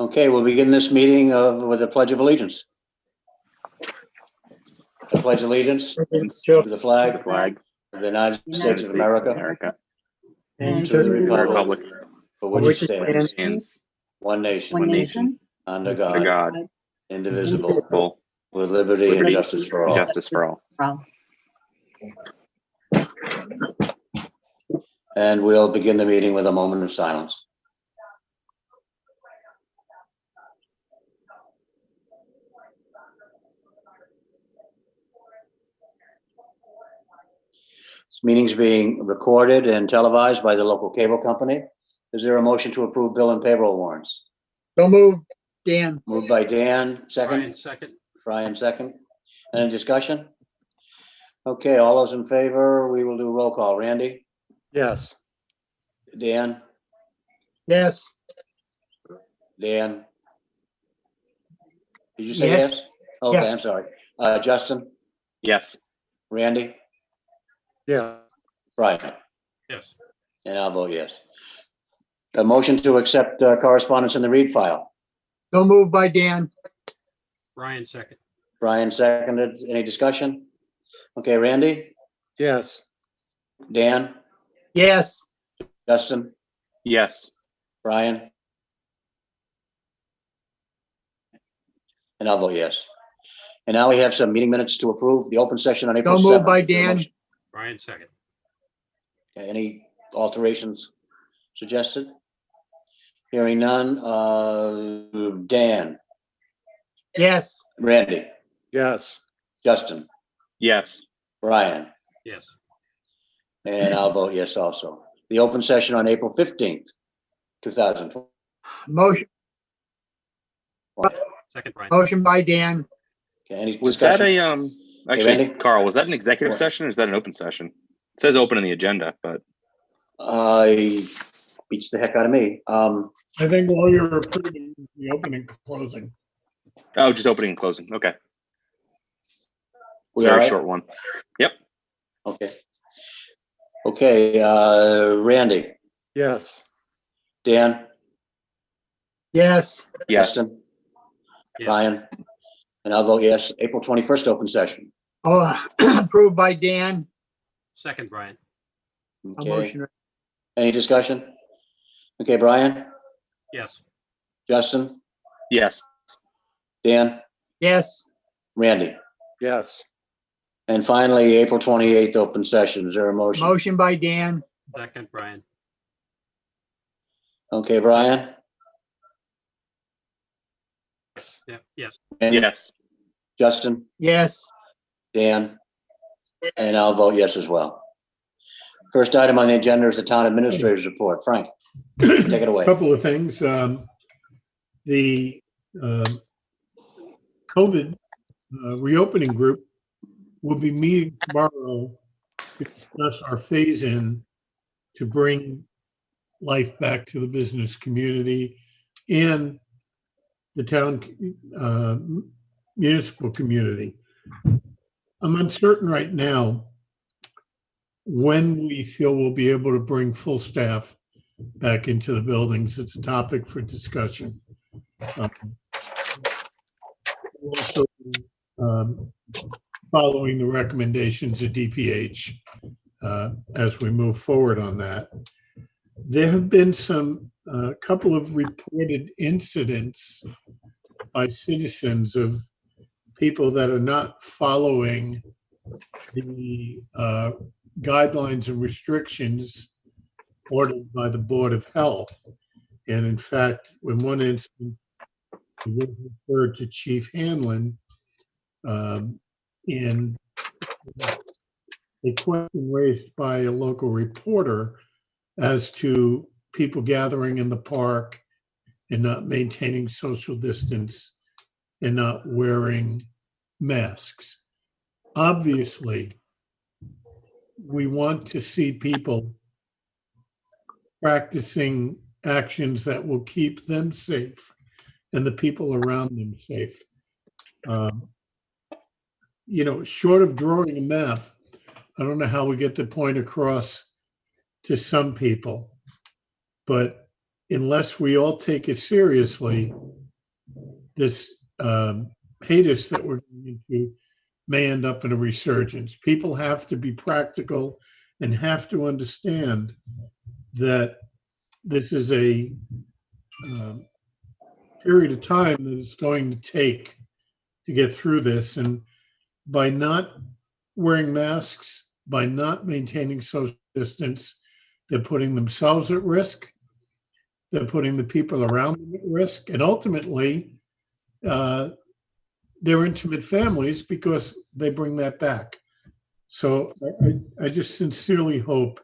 Okay, we'll begin this meeting with a pledge of allegiance. I pledge allegiance to the flag of the United States of America and to the republic for which it stands, one nation, under God, indivisible, with liberty and justice for all. And we'll begin the meeting with a moment of silence. This meeting's being recorded and televised by the local cable company. Is there a motion to approve bill and payroll warrants? So moved, Dan. Moved by Dan, second. Brian, second. Brian, second. Any discussion? Okay, all those in favor, we will do roll call. Randy? Yes. Dan? Yes. Dan? Did you say Yes. yes? Okay, Yes. I'm sorry. Justin? Yes. Randy? Yeah. Brian? Yes. And I'll vote yes. A motion to accept correspondence in the read file. So moved by Dan. Brian, second. Brian seconded. Any discussion? Okay, Randy? Yes. Dan? Yes. Justin? Yes. Brian? And I'll vote yes. And now we have some meeting minutes to approve. The open session on April 7th. So moved by Dan. Brian, second. Okay, any alterations suggested? Hearing none. Dan? Yes. Randy? Yes. Justin? Yes. Brian? Yes. And I'll vote yes also. The open session on April 15th, 2020. Motion Second, Brian. by Dan. Okay, any Was that discussion? a actually, Randy? Carl, was that an executive What? session or is that an open session? It says open in the agenda, but Beats the heck out of me. I think all you're approving is the opening and closing. oh, just opening and closing. Okay. We all Very right? short one. Yep. Okay. Okay, Randy, Yes. Dan, Yes. Yes. Justin, Yes. Brian, and I'll vote yes. April 21st open session. Oh, approved by Dan. Second, Brian. A Okay, motion. any discussion? Okay, Brian, Yes. Justin, Yes. Dan, Yes. Randy. Yes. And finally, April 28th open session. Is there a motion? Motion by Dan. Second, Brian. Okay, Brian? Yeah. Yes. Randy, Yes. Justin, Yes. Dan, and I'll vote yes as well. First item on the agenda is the town administrator's report. Frank, take it away. A couple of things. The COVID reopening group will be meeting tomorrow to discuss our phase-in to bring life back to the business community and the town municipal community. I'm uncertain right now when we feel we'll be able to bring full staff back into the buildings. It's a topic for discussion. Also, following the recommendations of DPH as we move forward on that. There have been a couple of reported incidents by citizens of people that are not following the guidelines and restrictions ordered by the Board of Health. And in fact, in one instance, it was referred to Chief Hanlon in a question raised by a local reporter as to people gathering in the park and not maintaining social distance and not wearing masks. Obviously, we want to see people practicing actions that will keep them safe and the people around them safe. Short of drawing a map, I don't know how we get the point across to some people, but unless we all take it seriously, this hiatus that we're going into may end up in a resurgence. People have to be practical and have to understand that this is a period of time that it's going to take to get through this. And by not wearing masks, by not maintaining social distance, they're putting themselves at risk. They're putting the people around them at risk. And ultimately, their intimate families, because they bring that back. So I just sincerely hope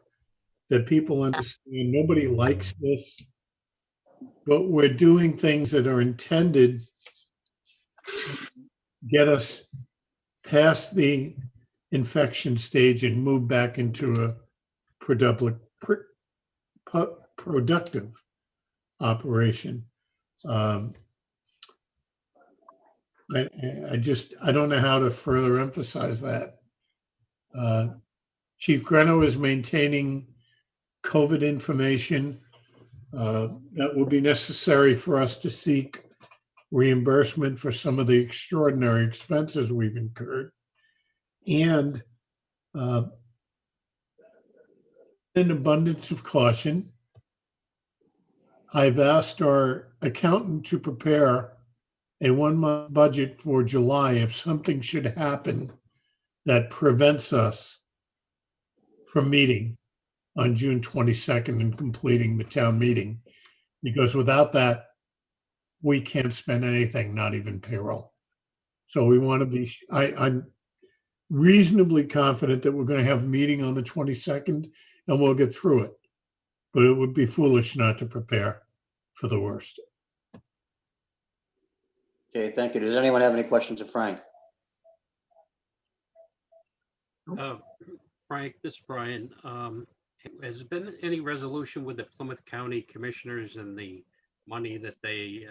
that people understand nobody likes this, but we're doing things that are intended to get us past the infection stage and move back into a productive operation. I don't know how to further emphasize that. Chief Greno is maintaining COVID information that will be necessary for us to seek reimbursement for some of the extraordinary expenses we've incurred. And in abundance of caution, I've asked our accountant to prepare a 1-month budget for July if something should happen that prevents us from meeting on June 22nd and completing the town meeting. Because without that, we can't spend anything, not even payroll. So we want to be, I'm reasonably confident that we're going to have a meeting on the 22nd and we'll get through it. But it would be foolish not to prepare for the worst. Okay, thank you. Does anyone have any questions of Frank? Frank, this is Brian. Has there been any resolution with the Plymouth County Commissioners and the money that they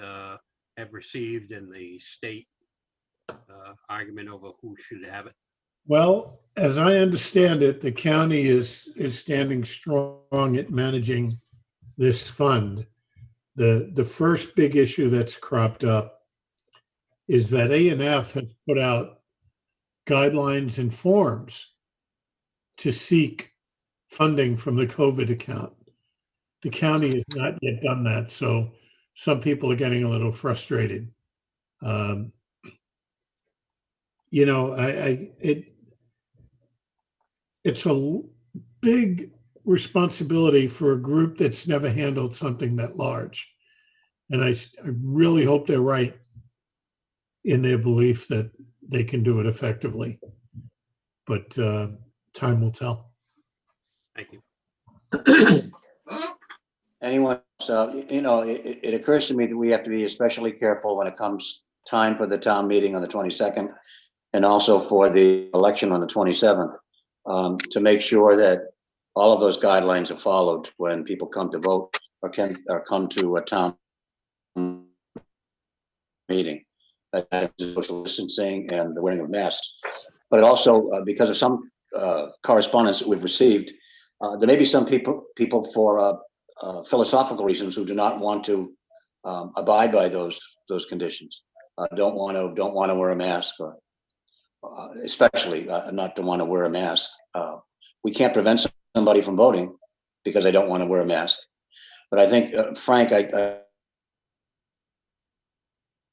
have received in the state argument over who should have it? Well, as I understand it, the county is standing strong at managing this fund. The first big issue that's cropped up is that A&F has put out guidelines and forms to seek funding from the COVID account. The county has not yet done that, so some people are getting a little frustrated. It's a big responsibility for a group that's never handled something that large. And I really hope they're right in their belief that they can do it effectively. But time will tell. Thank you. Anyone? So, it occurs to me that we have to be especially careful when it comes time for the town meeting on the 22nd and also for the election on the 27th to make sure that all of those guidelines are followed when people come to vote or come to a town meeting. Social distancing and the wearing of masks, but also because of some correspondence that we've received, there may be some people for philosophical reasons who do not want to abide by those conditions. Don't want to wear a mask, or especially not to want to wear a mask. We can't prevent somebody from voting because they don't want to wear a mask. But I think, Frank,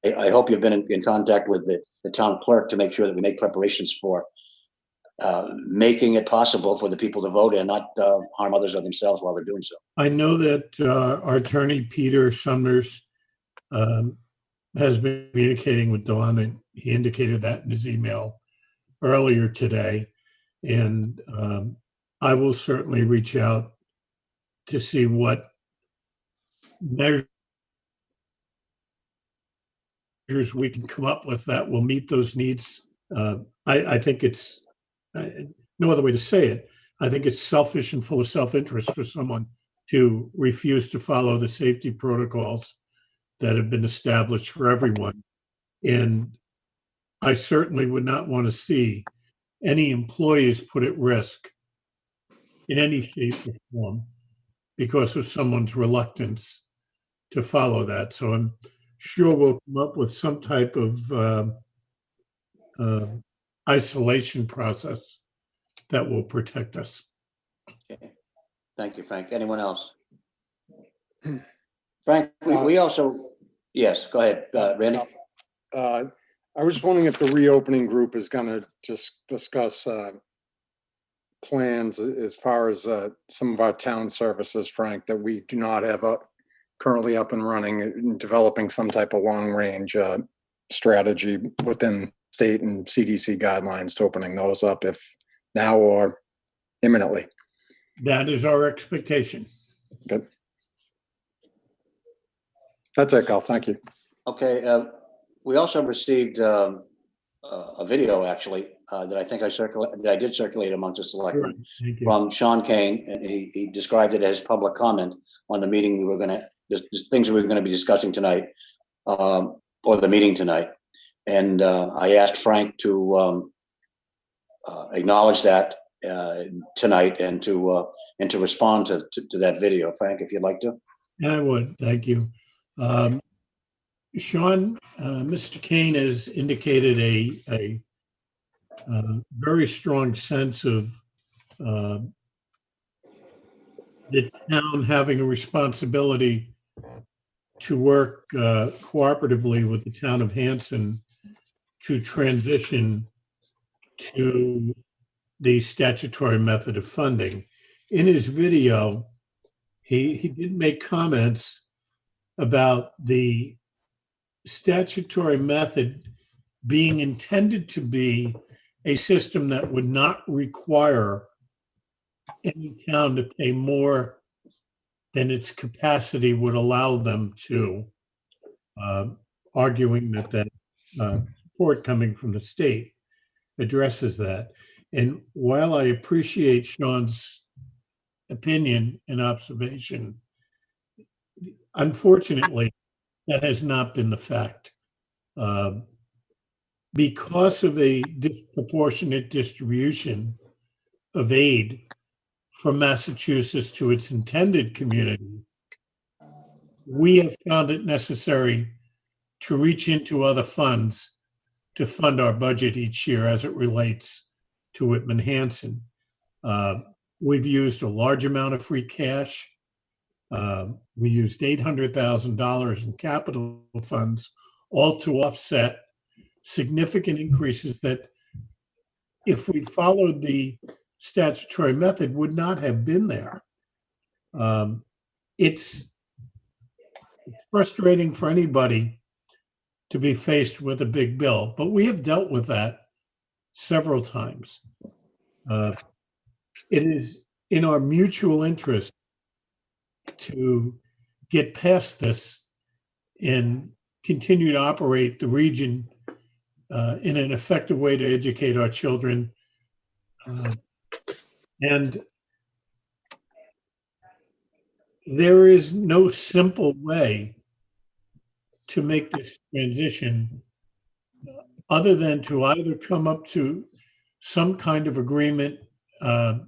I hope you've been in contact with the town clerk to make sure that we make preparations for making it possible for the people to vote and not harm others or themselves while they're doing so. I know that our attorney, Peter Summers, has been communicating with Dawn, and he indicated that in his email earlier today. And I will certainly reach out to see what measures we can come up with that will meet those needs. I think it's no other way to say it. I think it's selfish and full of self-interest for someone to refuse to follow the safety protocols that have been established for everyone. And I certainly would not want to see any employees put at risk in any shape or form because of someone's reluctance to follow that. So I'm sure we'll come up with some type of isolation process that will protect us. Okay. Thank you, Frank. Anyone else? Frank, we also, yes, go ahead, Randy. I was just wondering if the reopening group is going to just discuss plans as far as some of our town services, Frank, that we do not have currently up and running, and developing some type of long-range strategy within state and CDC guidelines to opening those up, if now or imminently. That is our expectation. Good. That's it, Cal. Thank you. Okay, we also received a video, actually, that I think I did circulate amongst the selectmen from Sean Kane, and he described it as public comment on the meeting we were going to, things we were going to be discussing tonight, or the meeting tonight. And I asked Frank to acknowledge that tonight and to respond to that video. Frank, if you'd like to. I would, thank you. Sean, Mr. Kane has indicated a very strong sense of the town having a responsibility to work cooperatively with the town of Hanson to transition to the statutory method of funding. In his video, he did make comments about the statutory method being intended to be a system that would not require any town to pay more than its capacity would allow them to, arguing that support coming from the state addresses that. And while I appreciate Sean's opinion and observation, unfortunately, that has not been the fact. Because of a disproportionate distribution of aid from Massachusetts to its intended community, we have found it necessary to reach into other funds to fund our budget each year as it relates to Whitman Hanson. We've used a large amount of free cash. We used $800,000 in capital funds, all to offset significant increases that, if we'd followed the statutory method, would not have been there. It's frustrating for anybody to be faced with a big bill, but we have dealt with that several times. It is in our mutual interest to get past this and continue to operate the region in an effective way to educate our children. And there is no simple way to make this transition other than to either come up to some kind of agreement to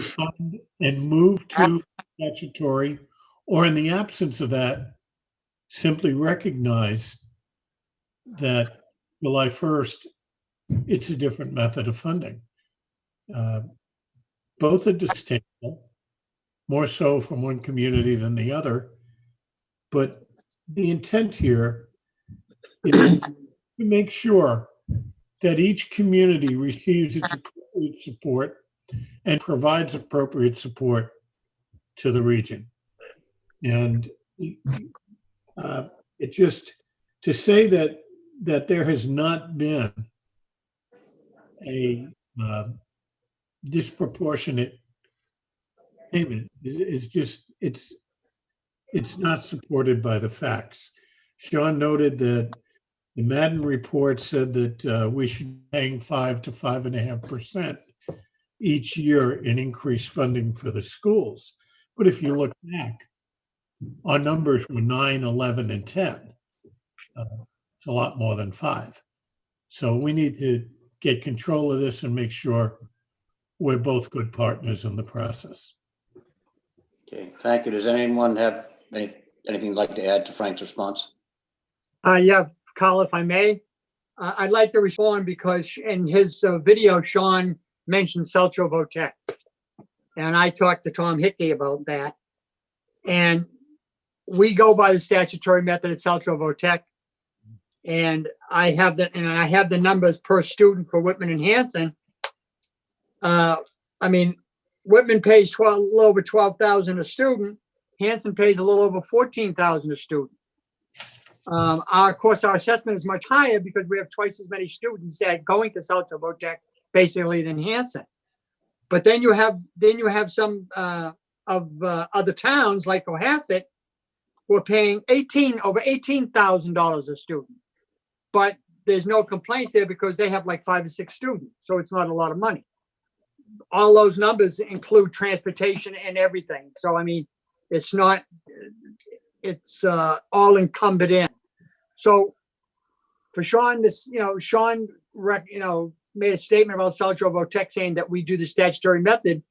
fund and move to statutory, or in the absence of that, simply recognize that July 1st, it's a different method of funding. Both are distasteful, more so from one community than the other, but the intent here is to make sure that each community receives its appropriate support and provides appropriate support to the region. And it just, to say that there has not been a disproportionate payment is just, it's not supported by the facts. Sean noted that the Madden report said that we should be paying 5 to 5.5% each year in increased funding for the schools. But if you look back, our numbers were 9, 11, and 10. It's a lot more than 5. So we need to get control of this and make sure we're both good partners in the process. Okay, thank you. Does anyone have any anything you'd like to add to Frank's response? Yeah, Carl, if I may, I'd like to respond because in his video, Sean mentioned Celtro Votech. And I talked to Tom Hickey about that. And we go by the statutory method at Celtro Votech. And I have the numbers per student for Whitman and Hanson. I mean, Whitman pays a little over 12,000 a student. Hanson pays a little over 14,000 a student. Of course, our assessment is much higher because we have twice as many students that going to Celtro Votech basically than Hanson. But then you have some other towns like Cohasset who are paying over $18,000 a student. But there's no complaints there because they have like 5 or 6 students, so it's not a lot of money. All those numbers include transportation and everything. So I mean, it's not. It's all encumbered in. So for Sean, Sean made a statement about Celtro Votech saying that we do the statutory method,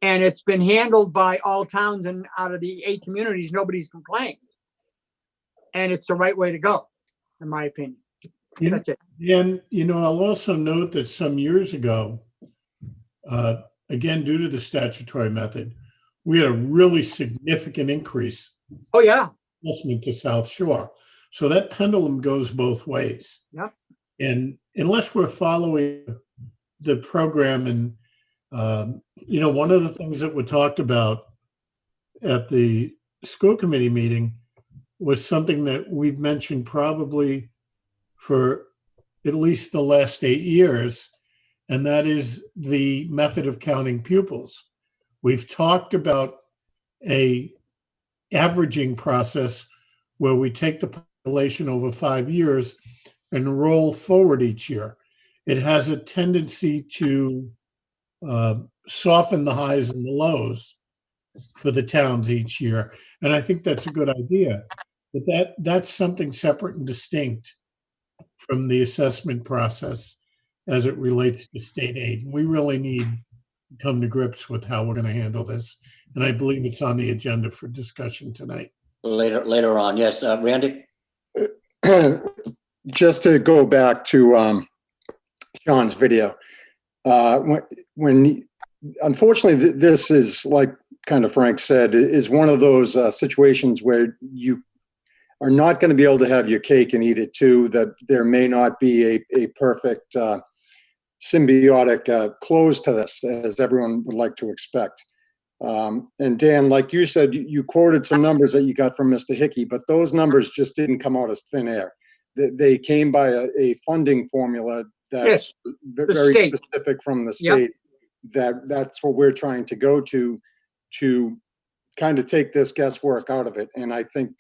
and it's been handled by all towns, and out of the 8 communities, nobody's complained. And it's the right way to go, in my opinion. That's it. And, I'll also note that some years ago, again, due to the statutory method, we had a really significant increase. Oh, yeah. Investment to South Shore. So that pendulum goes both ways. Yep. And unless we're following the program, and, one of the things that we talked about at the school committee meeting was something that we've mentioned probably for at least the last 8 years, and that is the method of counting pupils. We've talked about a averaging process where we take the population over 5 years and roll forward each year. It has a tendency to soften the highs and the lows for the towns each year. And I think that's a good idea. But that's something separate and distinct from the assessment process as it relates to state aid. We really need to come to grips with how we're going to handle this. And I believe it's on the agenda for discussion tonight. Later on, yes. Randy? Just to go back to Sean's video, when unfortunately this is, like kind of Frank said, is one of those situations where you are not going to be able to have your cake and eat it too. That there may not be a perfect symbiotic close to this, as everyone would like to expect. And Dan, like you said, you quoted some numbers that you got from Mr. Hickey, but those numbers just didn't come out as thin air. They came by a funding formula that's very specific from the state. Yep. That's what we're trying to go to kind of take this guesswork out of it. And I think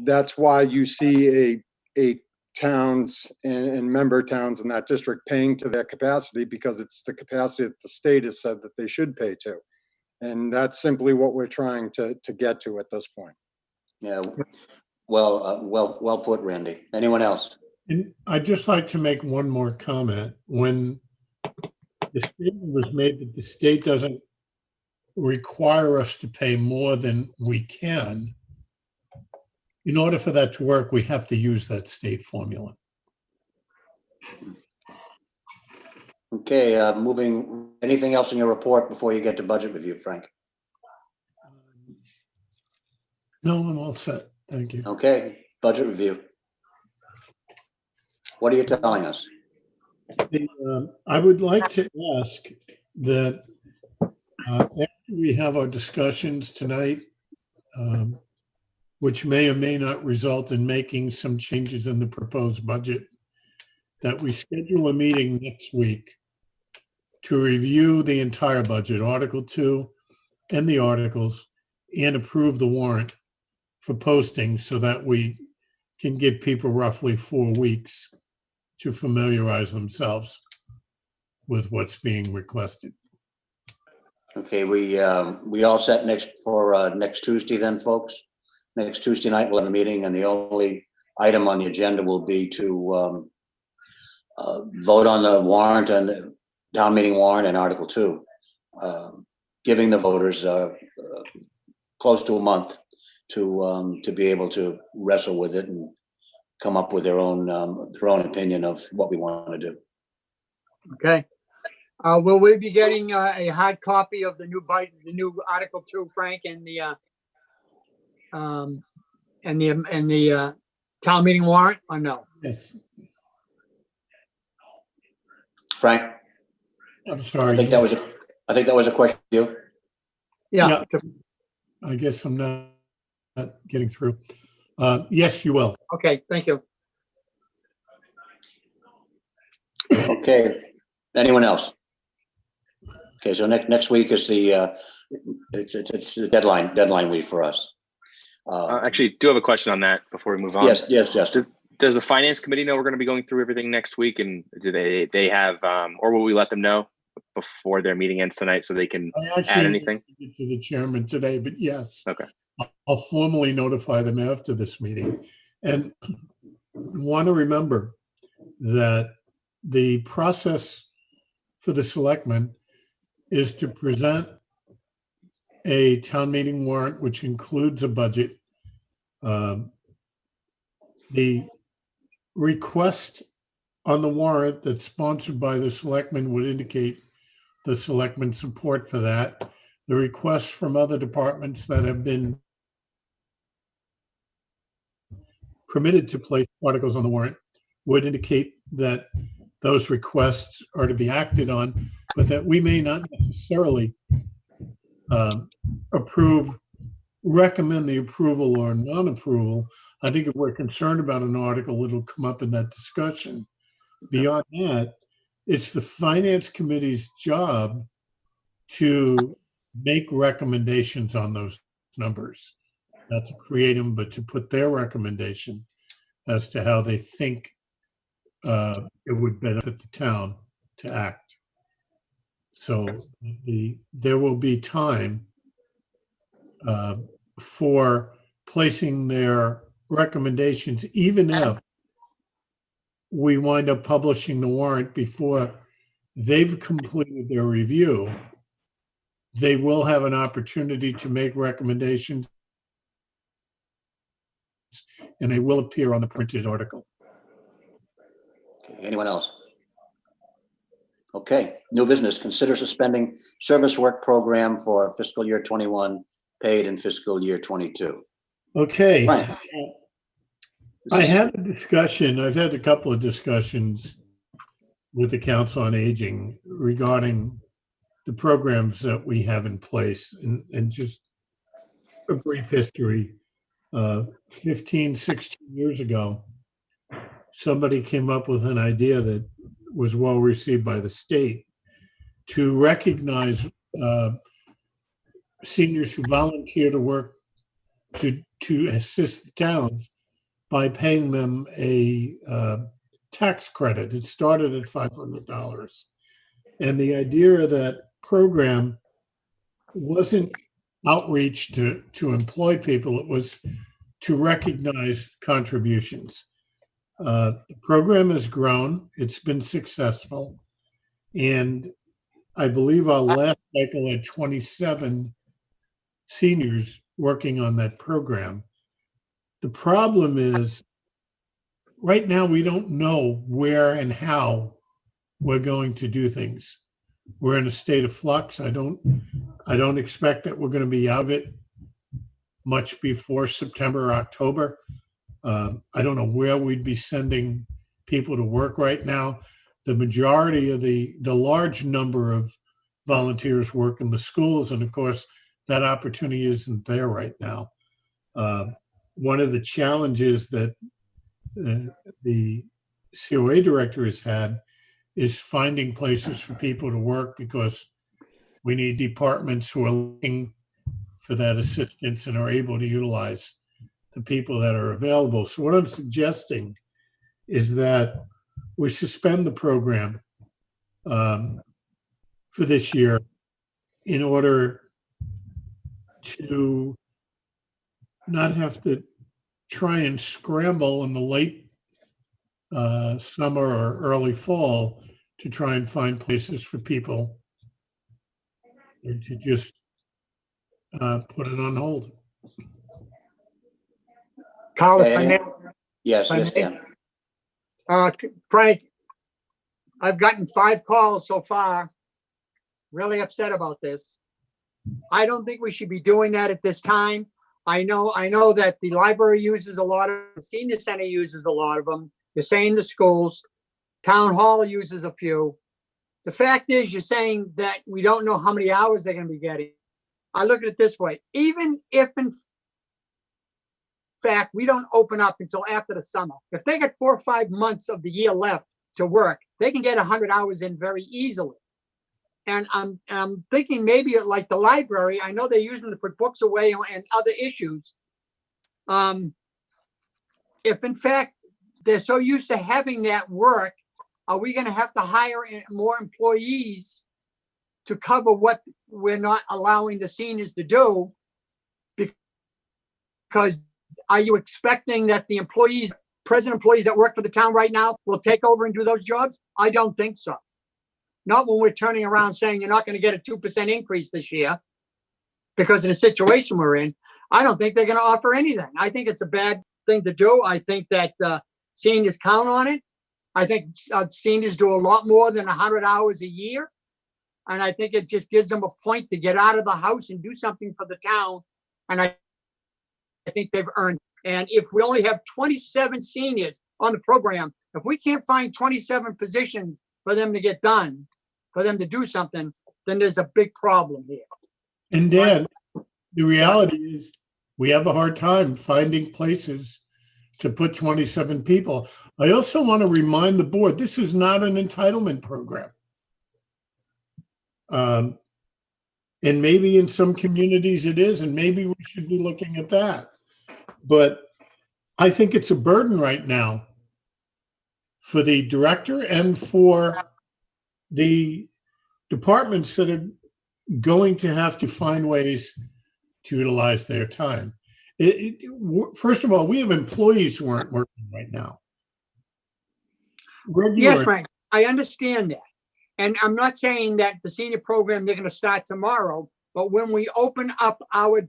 that's why you see a towns and member towns in that district paying to their capacity, because it's the capacity that the state has said that they should pay to. And that's simply what we're trying to get to at this point. Yeah, well put, Randy. Anyone else? And I'd just like to make one more comment. When the statement was made that the state doesn't require us to pay more than we can, in order for that to work, we have to use that state formula. Okay, moving. Anything else in your report before you get to budget review, Frank? No, I'm all set. Thank you. Okay, budget review. What are you telling us? I would like to ask that after we have our discussions tonight, which may or may not result in making some changes in the proposed budget, that we schedule a meeting next week to review the entire budget, Article 2 and the articles, and approve the warrant for posting so that we can give people roughly 4 weeks to familiarize themselves with what's being requested. Okay, we all set next Tuesday then, folks? Next Tuesday night we'll have a meeting, and the only item on the agenda will be to vote on the warrant and the town meeting warrant and Article 2, giving the voters close to a month to be able to wrestle with it and come up with their own opinion of what we want to do. Okay. Will we be getting a hard copy of the new Article 2, Frank, and the town meeting warrant, or no? Yes, Frank, I'm I sorry. think that was a question to you. Yeah. I guess I'm not getting through. Yes, you will. Okay, thank you. Okay. Anyone else? Okay, so next week is it's the deadline week for us. Actually, do have a question on that before we move on. Yes, Justin. Does the finance committee know we're going to be going through everything next week, and do they have, or will we let them know before their meeting ends tonight so they can I add actually anything? to the chairman today, but yes. Okay. I'll formally notify them after this meeting. And want to remember that the process for the selectmen is to present a town meeting warrant, which includes a budget. The request on the warrant that's sponsored by the selectmen would indicate the selectmen's support for that. The requests from other departments that have been permitted to place articles on the warrant would indicate that those requests are to be acted on, but that we may not necessarily recommend the approval or non-approval. I think if we're concerned about an article, it'll come up in that discussion. Beyond that, it's the finance committee's job to make recommendations on those numbers, not to create them, but to put their recommendation as to how they think it would benefit the town to act. So there will be time for placing their recommendations, even if we wind up publishing the warrant before they've completed their review. They will have an opportunity to make recommendations, and they will appear on the printed article. Okay, anyone else? Okay, new business. Consider suspending service work program for fiscal year 21, paid in fiscal year 22. Okay. Right. I've had a couple of discussions with the Council on Aging regarding the programs that we have in place, and just a brief history. 15, 16 years ago, somebody came up with an idea that was well received by the state to recognize seniors who volunteer to work to assist the towns by paying them a tax credit. It started at $500. And the idea of that program wasn't outreach to employ people, it was to recognize contributions. The program has grown, it's been successful, and I believe our last cycle had 27 seniors working on that program. The problem is, right now we don't know where and how we're going to do things. We're in a state of flux. I don't expect that we're going to be out of it much before September or October. I don't know where we'd be sending people to work right now. The majority of the large number of volunteers work in the schools, and of course, that opportunity isn't there right now. One of the challenges that the COA director has had is finding places for people to work, because we need departments who are looking for that assistance and are able to utilize the people that are available. So what I'm suggesting is that we suspend the program for this year in order to not have to try and scramble in the late summer or early fall to try and find places for people, and to just put it on hold. Carl, if I may, Yes, if I yes, may. Ken. Frank, I've gotten 5 calls so far, really upset about this. I don't think we should be doing that at this time. I know that the library uses a lot of, the senior center uses a lot of them. You're saying the schools, town hall uses a few. The fact is, you're saying that we don't know how many hours they're gonna be getting. I look at it this way, even if in fact, we don't open up until after the summer. If they get 4 or 5 months of the year left to work, they can get 100 hours in very easily. And I'm thinking maybe like the library, I know they're using to put books away and other issues. If in fact they're so used to having that work, are we going to have to hire more employees to cover what we're not allowing the seniors to do? Because are you expecting that the employees, present employees that work for the town right now will take over and do those jobs? I don't think so. Not when we're turning around saying you're not going to get a 2% increase this year because of the situation we're in. I don't think they're going to offer anything. I think it's a bad thing to do. I think that seniors count on it. I think seniors do a lot more than 100 hours a year. And I think it just gives them a point to get out of the house and do something for the town. And I think they've earned. And if we only have 27 seniors on the program, if we can't find 27 positions for them to get done, for them to do something, then there's a big problem here. And Dan, the reality is we have a hard time finding places to put 27 people. I also want to remind the board, this is not an entitlement program. And maybe in some communities it is, and maybe we should be looking at that. But I think it's a burden right now for the director and for the departments that are going to have to find ways to utilize their time. First of all, we have employees who aren't working right now. Yes, Frank, I understand that. And I'm not saying that the senior program, they're going to start tomorrow, but when we open up our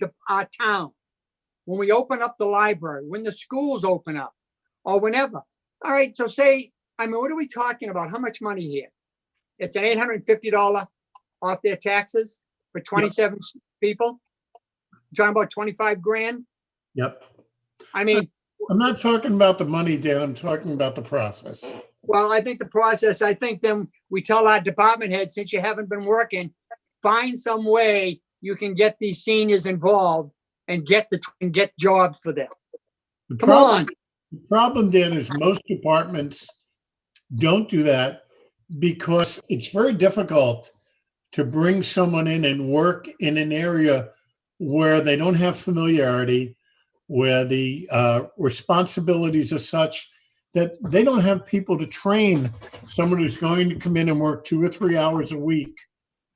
town, when we open up the library, when the schools open up, or whenever. All right, so say, I mean, what are we talking about? How much money here? It's an $850 off their taxes for 27 people. You're talking about 25 grand. Yep. I mean, I'm not talking about the money, Dan. I'm talking about the process. Well, I think the process, I think then we tell our department heads, since you haven't been working, find some way you can get these seniors involved and get jobs for them. Come on. The problem, Dan, is most departments don't do that because it's very difficult to bring someone in and work in an area where they don't have familiarity, where the responsibilities are such that they don't have people to train someone who's going to come in and work 2 or 3 hours a week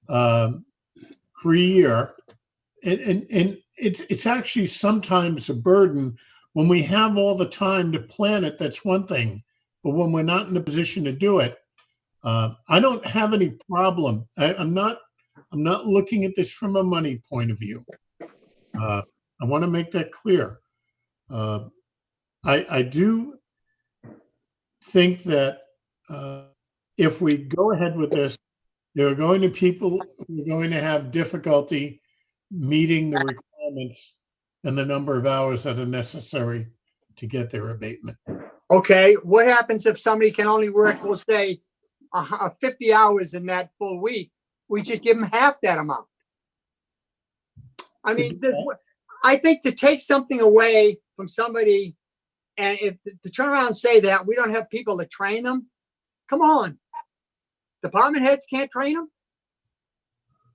for a year. And it's actually sometimes a burden. When we have all the time to plan it, that's one thing. But when we're not in a position to do it, I don't have any problem. I'm not looking at this from a money point of view. I want to make that clear. I do think that if we go ahead with this, there are going to be people who are going to have difficulty meeting the requirements and the number of hours that are necessary to get their abatement. Okay, what happens if somebody can only work, we'll say, 50 hours in that full week? We just give them half that amount. I mean, I think to take something away from somebody and if to turn around and say that we don't have people to train them, come on. Department heads can't train them.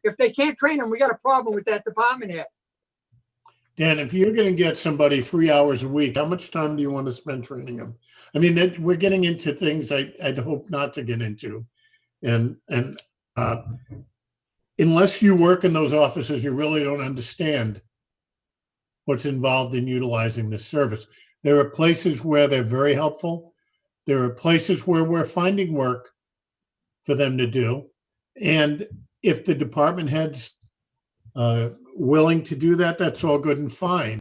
If they can't train them, we got a problem with that department head. Dan, if you're going to get somebody 3 hours a week, how much time do you want to spend training them? I mean, we're getting into things I'd hope not to get into. And unless you work in those offices, you really don't understand what's involved in utilizing this service. There are places where they're very helpful. There are places where we're finding work for them to do. And if the department head's willing to do that, that's all good and fine.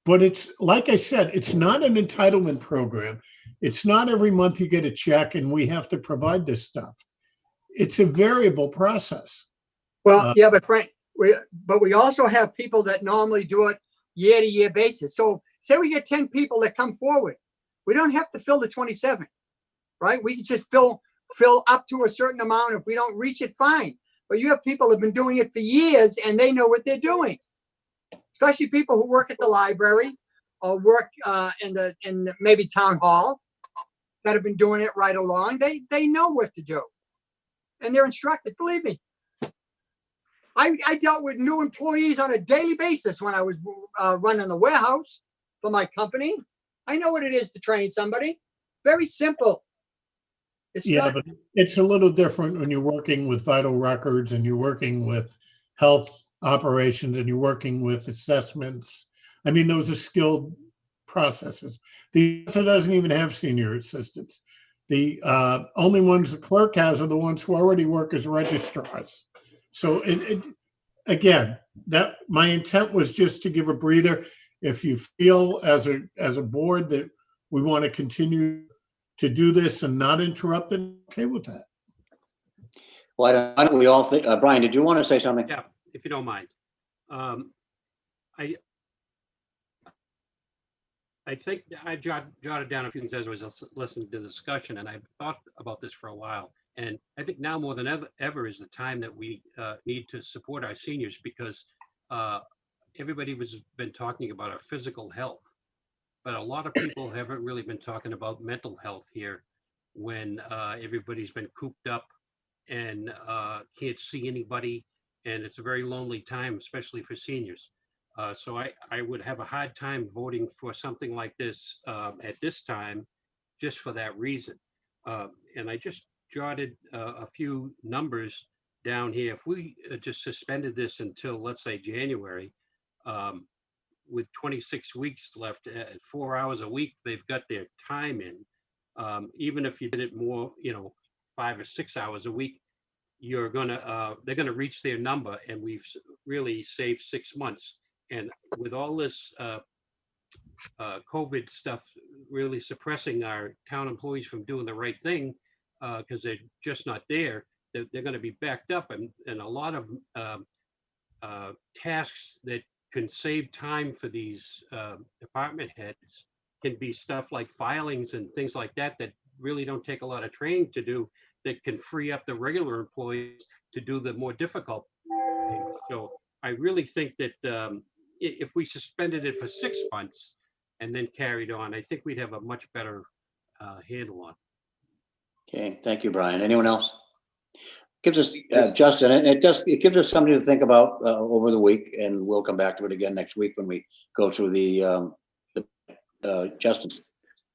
But it's, like I said, it's not an entitlement program. It's not every month you get a check and we have to provide this stuff. It's a variable process. Well, yeah, but Frank, we also have people that normally do it year to year basis. So say we get 10 people that come forward, we don't have to fill the 27, right? We can just fill up to a certain amount. If we don't reach it, fine. But you have people that have been doing it for years and they know what they're doing. Especially people who work at the library or work in maybe town hall that have been doing it right along. They know what to do, and they're instructed. Believe me, I dealt with new employees on a daily basis when I was running the warehouse for my company. I know what it is to train somebody. Very simple. But it's a little different when you're working with vital records and you're working with health operations and you're working with assessments. I mean, those are skilled processes. The also doesn't even have senior assistants. The only ones the clerk has are the ones who already work as registrars. So again, that my intent was just to give a breather. If you feel as a board that we want to continue to do this and not interrupt it, okay with that. Why don't we all think, Brian, did you want to say something? Yeah, if you don't mind. I think I jotted down a few things as I was listening to the discussion, and I've thought about this for a while. And I think now more than ever is the time that we need to support our seniors, because everybody has been talking about our physical health, but a lot of people haven't really been talking about mental health here when everybody's been cooped up and can't see anybody, and it's a very lonely time, especially for seniors. So I would have a hard time voting for something like this at this time, just for that reason. And I just jotted a few numbers down here. If we just suspended this until, let's say, January, with 26 weeks left, at 4 hours a week, they've got their time in. Even if you did it more, 5 or 6 hours a week, they're gonna reach their number, and we've really saved 6 months. And with all this COVID stuff really suppressing our town employees from doing the right thing, because they're just not there, they're going to be backed up, and a lot of tasks that can save time for these department heads can be stuff like filings and things like that really don't take a lot of training to do, that can free up the regular employees to do the more difficult things. So I really think that if we suspended it for 6 months and then carried on, I think we'd have a much better handle on it. Okay, thank you, Brian. Anyone else? Gives us Justin, it gives us something to think about over the week, and we'll come back to it again next week when we go through the Justin.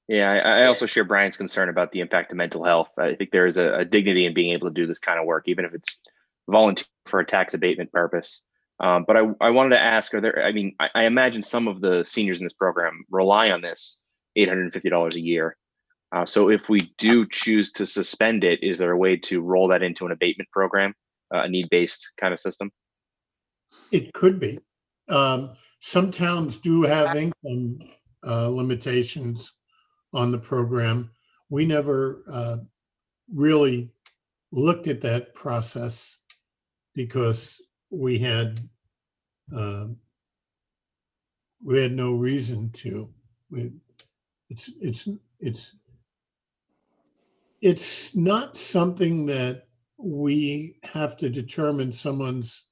Yeah, I also share Brian's concern about the impact of mental health. I think there is a dignity in being able to do this kind of work, even if it's volunteer for a tax abatement purpose. But I wanted to ask, I imagine some of the seniors in this program rely on this $850 a year. So if we do choose to suspend it, is there a way to roll that into an abatement program, a need-based kind of system? It could be. Some towns do have income limitations on the program. We never really looked at that process because we had no reason to. It's not something that we have to determine someone's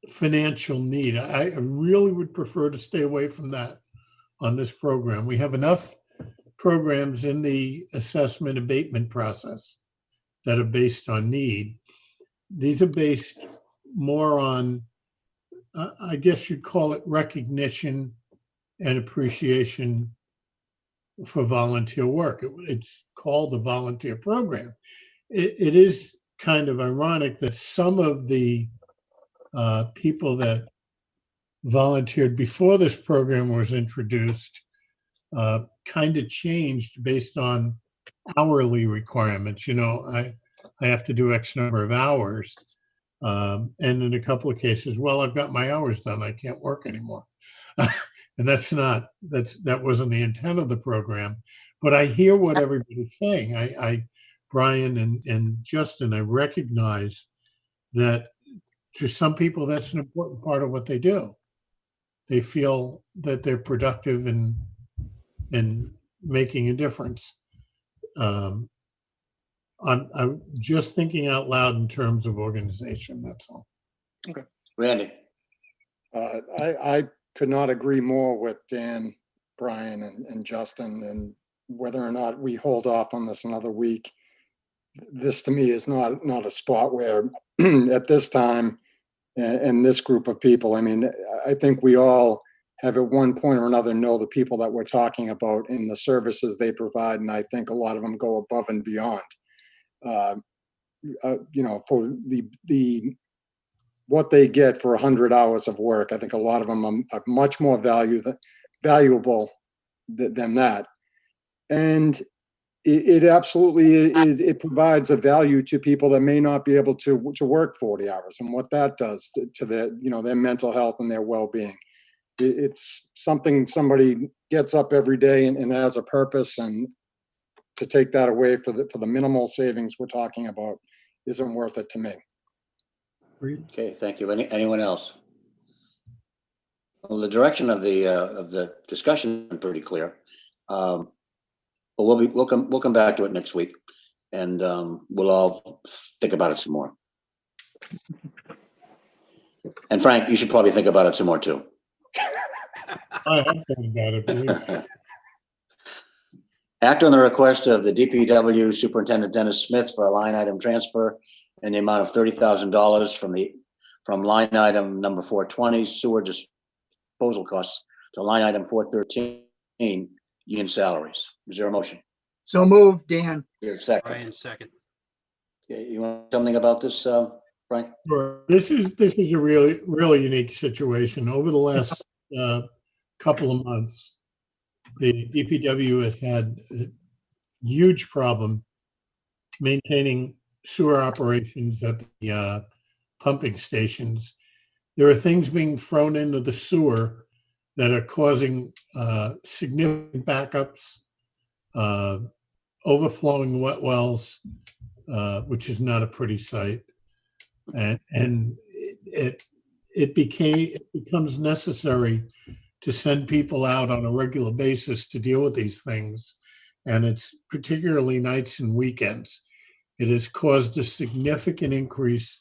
financial need. I really would prefer to stay away from that on this program. We have enough programs in the assessment abatement process that are based on need. These are based more on, I guess you'd call it recognition and appreciation for volunteer work. It's called a volunteer program. It is kind of ironic that some of the people that volunteered before this program was introduced kind of changed based on hourly requirements. I have to do X number of hours. And in a couple of cases, well, I've got my hours done. I can't work anymore. And that wasn't the intent of the program. But I hear what everybody's saying. Brian and Justin, I recognize that to some people, that's an important part of what they do. They feel that they're productive and making a difference. I'm just thinking out loud in terms of organization. That's all. Randy, I could not agree more with Dan, Brian, and Justin, and whether or not we hold off on this another week. This to me is not a spot where at this time and this group of people, I mean, I think we all have at one point or another know the people that we're talking about and the services they provide. And I think a lot of them go above and beyond, for the what they get for 100 hours of work. I think a lot of them are much more valuable than that. And it absolutely is. It provides a value to people that may not be able to work 40 hours, and what that does to their, their mental health and their well-being. It's something somebody gets up every day and has a purpose, and to take that away for the minimal savings we're talking about isn't worth it to me. okay, thank you. Anyone else? Well, the direction of the discussion is pretty clear. But we'll come back to it next week, and we'll all think about it some more. And Frank, you should probably think about it some more too. I have thought about it. Believe me. Act on the request of the DPW Superintendent Dennis Smith for a line item transfer in the amount of $30,000 from line item number 420 sewer disposal costs to line item 413 union salaries. Is there a motion? So moved, Dan. Your second. Brian, second. Okay, you want something about this, Frank? Sure. This is a really unique situation. Over the last couple of months, the DPW has had a huge problem maintaining sewer operations at the pumping stations. There are things being thrown into the sewer that are causing significant backups, overflowing wet wells, which is not a pretty sight, and it becomes necessary to send people out on a regular basis to deal with these things, and it's particularly nights and weekends. It has caused a significant increase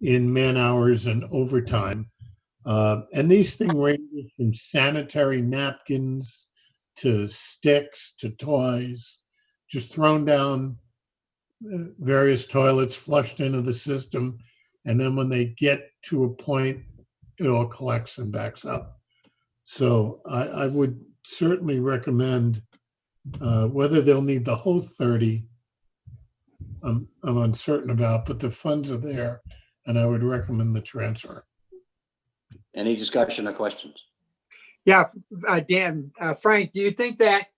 in man hours and overtime. And these things range from sanitary napkins to sticks to toys, just thrown down various toilets, flushed into the system. And then when they get to a point, it all collects and backs up. So I would certainly recommend, whether they'll need the whole 30, I'm uncertain about, but the funds are there, and I would recommend the transfer. Any discussion or questions? Yeah, Dan, Frank, do you think that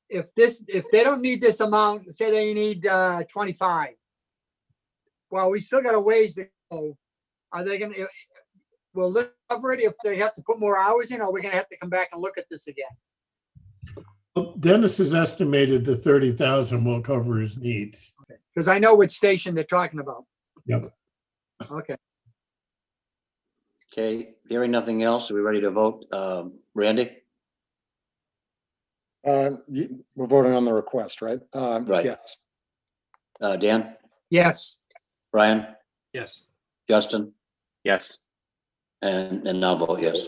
if they don't need this amount, say they need 25, well, we still got a ways to go. Are they going to, will this cover it if they have to put more hours in, or are we going to have to come back and look at this again? Well, Dennis has estimated the 30,000 will cover his needs. Because I know which station they're talking about. Yep. Okay. Okay, hearing nothing else, are we ready to vote? Randy? We're voting on the request, right? Right. Yes. Dan? Yes. Brian? Yes. Justin? Yes. And I'll vote yes.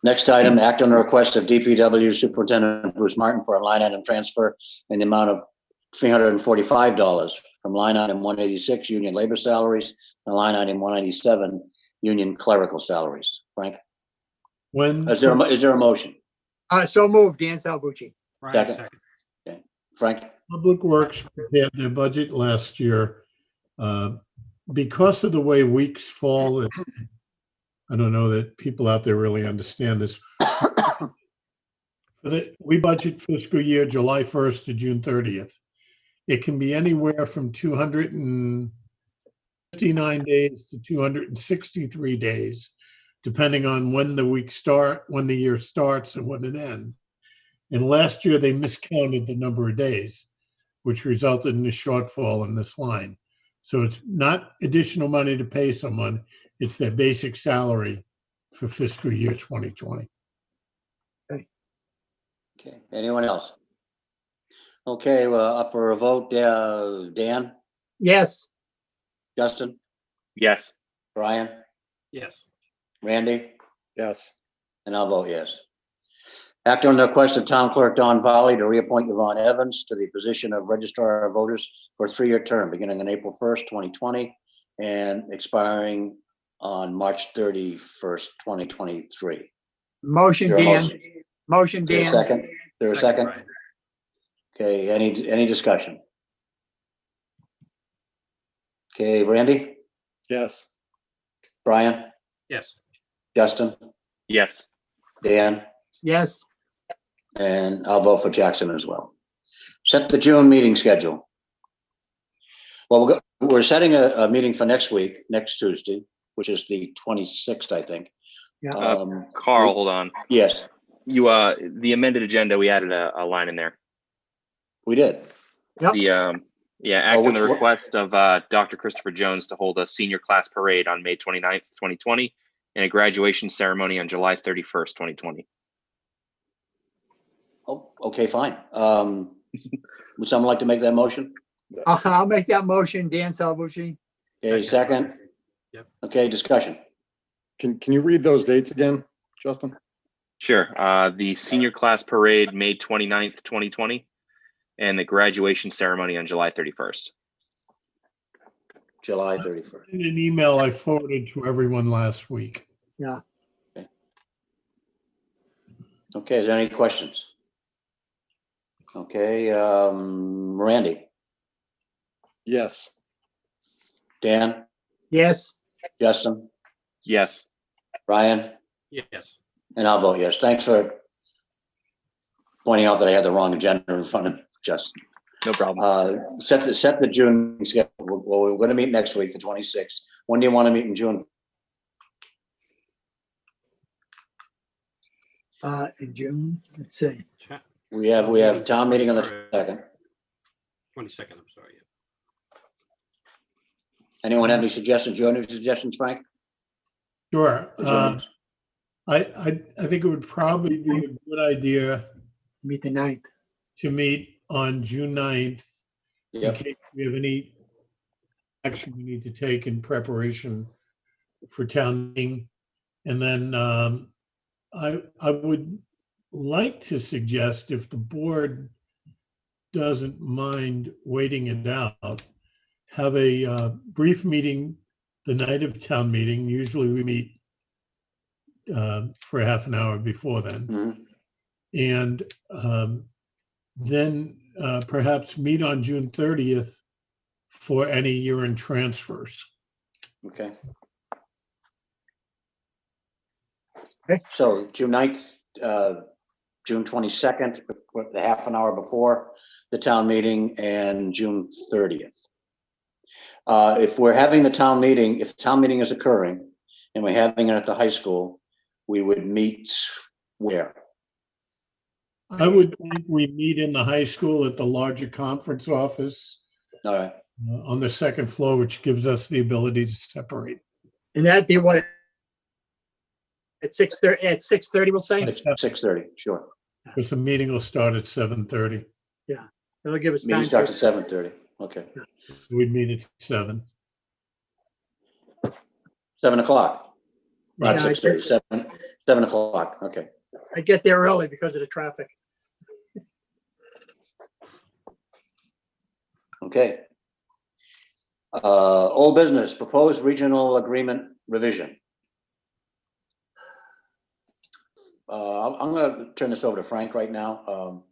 Next item, act on the request of DPW Superintendent Bruce Martin for a line item transfer in the amount of $345 from line item 186 union labor salaries and line item 197 union clerical salaries. Frank? Is there a motion? So moved, Dan Salvucci. Brian, Second. second. Okay. Frank? Public Works prepared their budget last year. Because of the way weeks fall, I don't know that people out there really understand this. We budget fiscal year July 1st to June 30th. It can be anywhere from 200 and 59 days to 263 days, depending on when the year starts and when it ends. And last year they miscounted the number of days, which resulted in a shortfall in this line. So it's not additional money to pay someone, it's their basic salary for fiscal year 2020. Okay, anyone else? Okay, well, up for a vote, Dan, Yes. Justin, Yes. Brian, Yes. Randy, Yes. and I'll vote yes. Act on the request of Town Clerk Don Valley to reappoint Yvonne Evans to the position of Registrar of Voters for a 3-year term beginning on April 1st, 2020 and expiring on March 31st, 2023. Motion, Is there a Dan. motion? Motion, Is there a Dan. second? Is there a second? Brian. Okay, any discussion? Okay, Randy, Yes. Brian, Yes. Justin, Yes. Dan, Yes. and I'll vote for Jackson as well. Set the June meeting schedule. Well, we're setting a meeting for next week, next Tuesday, which is the 26th, I think. Yeah. Carl, hold on. Yes, You the amended agenda, we added a line in there. we did. Yep. The act on which the one? request of Dr. Christopher Jones to hold a senior class parade on May 29th, 2020, and a graduation ceremony on July 31st, 2020. Oh, okay, fine. Would someone like to make that motion? I'll make that motion, Dan Salvucci. Okay, second? Yep. Okay, discussion. Can you read those dates again, Justin? Sure. The senior class parade, May 29th, 2020, and the graduation ceremony on July 31st. July 31st. In an email I forwarded to everyone last week. Yeah. Okay, is there any questions? Okay, Randy, Yes. Dan, Yes. Justin, Yes. Brian, Yes. and I'll vote yes. Thanks for pointing out that I had the wrong agenda in front of Justin. No problem. Set the June schedule. Well, we're going to meet next week, the 26th. When do you want to meet in June? In June, let's see. We have town meeting on the 2nd. 22nd, I'm sorry. Yeah. Anyone have any suggestions? Do you have any suggestions, Frank? Sure. For June? I think it would probably be a good idea Meet the 9th. to meet on June 9th in Yep. case we have any action we need to take in preparation for town meeting. And then I would like to suggest, if the board doesn't mind waiting it out, have a brief meeting the night of town meeting. Usually we meet for half an hour before then. Mhm. And then perhaps meet on June 30th for any year-end transfers. Okay. Okay. So June 9th, June 22nd, the half an hour before the town meeting, and June 30th. If we're having the town meeting, if the town meeting is occurring and we're having it at the high school, we would meet where? I would think we meet in the high school at the larger conference office All right, on the second floor, which gives us the ability to separate. And that'd be what? At 6:30, at 6:30, we'll say? 6:30, sure. Because the meeting will start at 7:30. It'll give us Meeting time starts to, at 7:30, okay. We'd meet at 7. 7 o'clock, not Yeah, I 6:30, 7 o'clock, okay. I get there early because of the traffic. Okay. Old business, proposed regional agreement revision. I'm going to turn this over to Frank right now.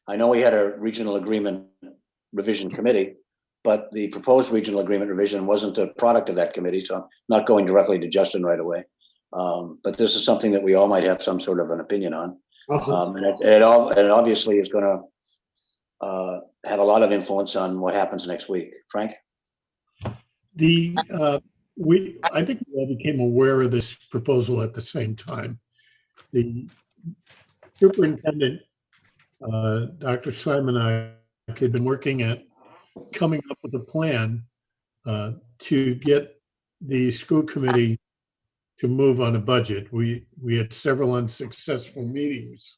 I know we had a regional agreement revision committee, but the proposed regional agreement revision wasn't a product of that committee, so I'm not going directly to Justin right away. But this is something that we all might have some sort of an opinion on. And it obviously is going to have a lot of influence on what happens next week. Frank? I think we all became aware of this proposal at the same time. The superintendent, Dr. Simon, had been working at coming up with a plan to get the school committee to move on a budget. We had several unsuccessful meetings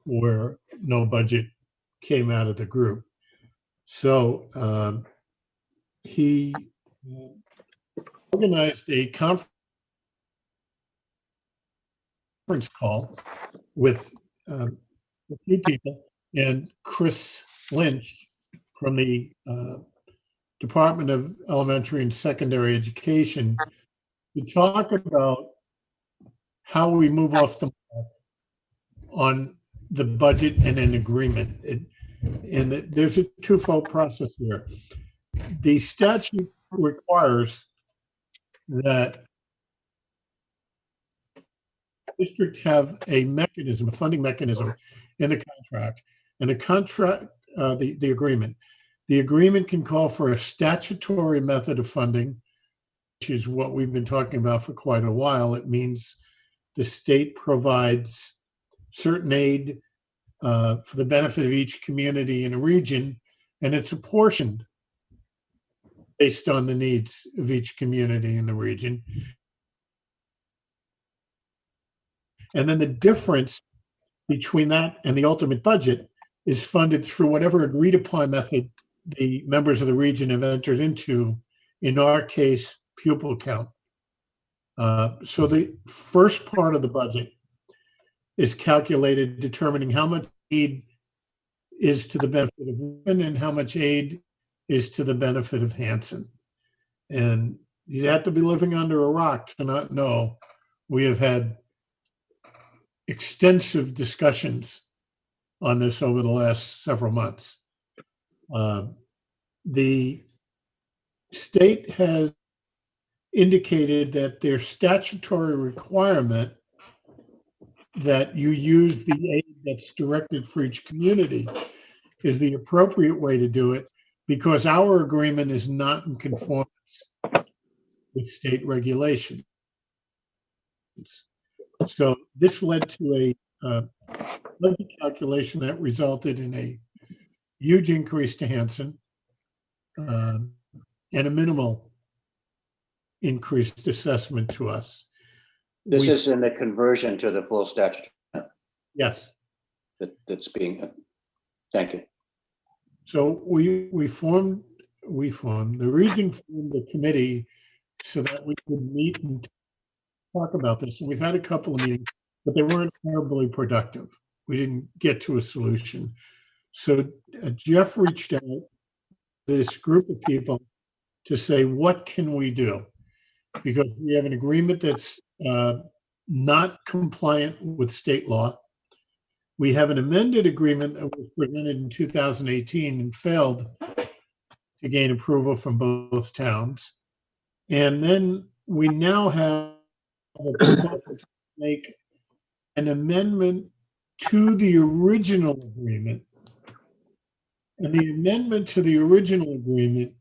where no budget came out of the group. So he organized a conference call with a few people, and Chris Lynch from the Department of Elementary and Secondary Education to talk about how we move off the mark on the budget and an agreement. And there's a twofold process here. The statute requires that districts have a mechanism, a funding mechanism in the contract. And the contract, the agreement. The agreement can call for a statutory method of funding, which is what we've been talking about for quite a while. It means the state provides certain aid for the benefit of each community in a region, and it's apportioned based on the needs of each community in the region. And then the difference between that and the ultimate budget is funded through whatever agreed upon method the members of the region have entered into, in our case, pupil count. So the first part of the budget is calculated determining how much aid is to the benefit of Whitman and how much aid is to the benefit of Hanson. And you'd have to be living under a rock to not know we have had extensive discussions on this over the last several months. The state has indicated that their statutory requirement that you use the aid that's directed for each community is the appropriate way to do it, because our agreement is not in conformance with state regulations. So this led to a budget calculation that resulted in a huge increase to Hanson and a minimal increased assessment to us. This is in the conversion to the full statute. Yes. That's being, thank you. So we formed, the region formed a committee so that we could meet and talk about this. And we've had a couple of meetings, but they weren't terribly productive. We didn't get to a solution. So Jeff reached out to this group of people to say, what can we do? Because we have an agreement that's not compliant with state law. We have an amended agreement that was presented in 2018 and failed to gain approval from both towns. And then we now have a proposal to make an amendment to the original agreement. And the amendment to the original agreement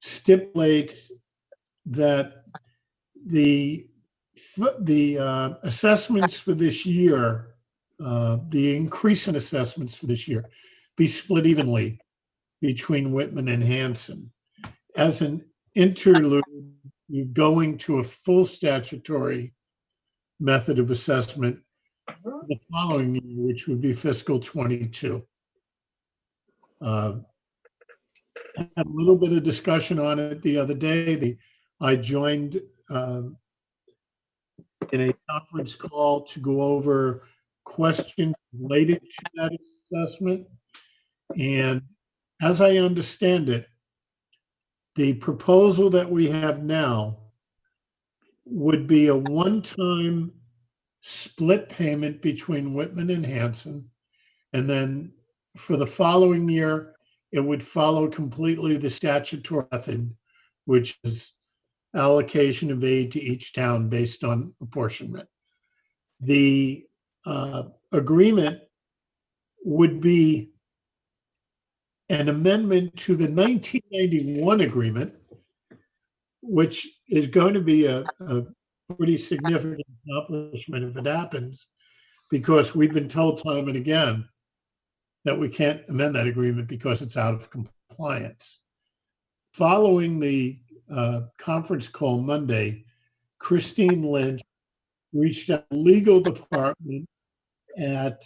stipulates that the assessments for this year, the increase in assessments for this year, be split evenly between Whitman and Hanson. As an interlude, you're going to a full statutory method of assessment the following year, which would be fiscal 22. I had a little bit of discussion on it the other day. I joined in a conference call to go over questions related to that assessment. And as I understand it, the proposal that we have now would be a one-time split payment between Whitman and Hanson. And then for the following year, it would follow completely the statutory method, which is allocation of aid to each town based on apportionment. The agreement would be an amendment to the 1991 agreement, which is going to be a pretty significant accomplishment if it happens, because we've been told time and again that we can't amend that agreement because it's out of compliance. Following the conference call Monday, Christine Lynch reached out to the legal department at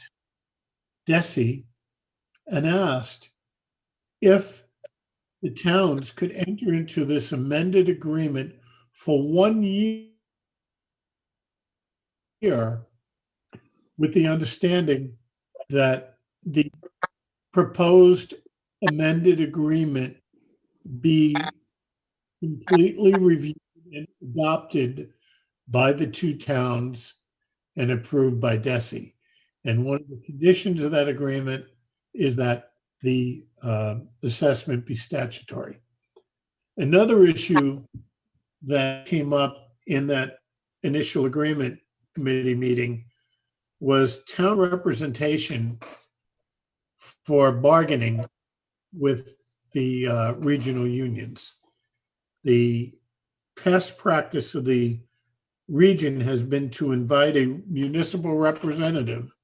DESE and asked if the towns could enter into this amended agreement for 1 year with the understanding that the proposed amended agreement be completely reviewed and adopted by the two towns and approved by DESE. And one of the conditions of that agreement is that the assessment be statutory. Another issue that came up in that initial agreement committee meeting was town representation for bargaining with the regional unions. The past practice of the region has been to invite a municipal representative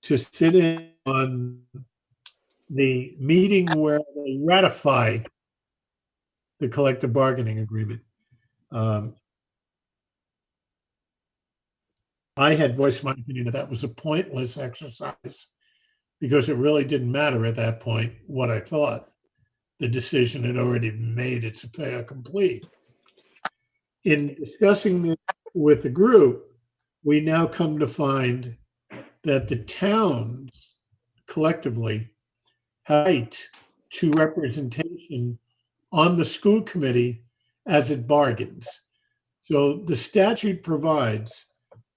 to sit in on the meeting where they ratify the collective bargaining agreement. I had voiced my opinion that was a pointless exercise because it really didn't matter at that point what I thought. The decision had already been made. It's a fait accompli. In discussing this with the group, we now come to find that the towns collectively have right to representation on the school committee as it bargains. So the statute provides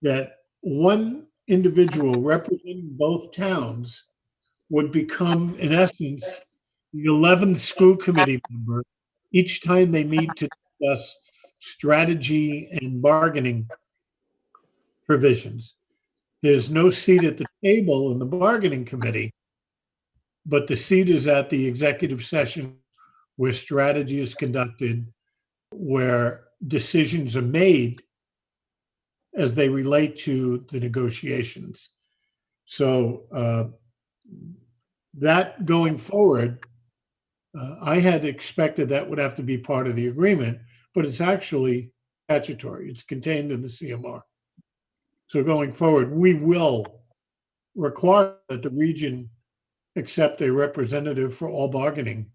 that one individual representing both towns would become, in essence, the 11th school committee member each time they meet to discuss strategy and bargaining provisions. There's no seat at the table in the bargaining committee, but the seat is at the executive session where strategy is conducted, where decisions are made as they relate to the negotiations. So that going forward, I had expected that would have to be part of the agreement, but it's actually statutory. It's contained in the CMR. So going forward, we will require that the region accept a representative for all bargaining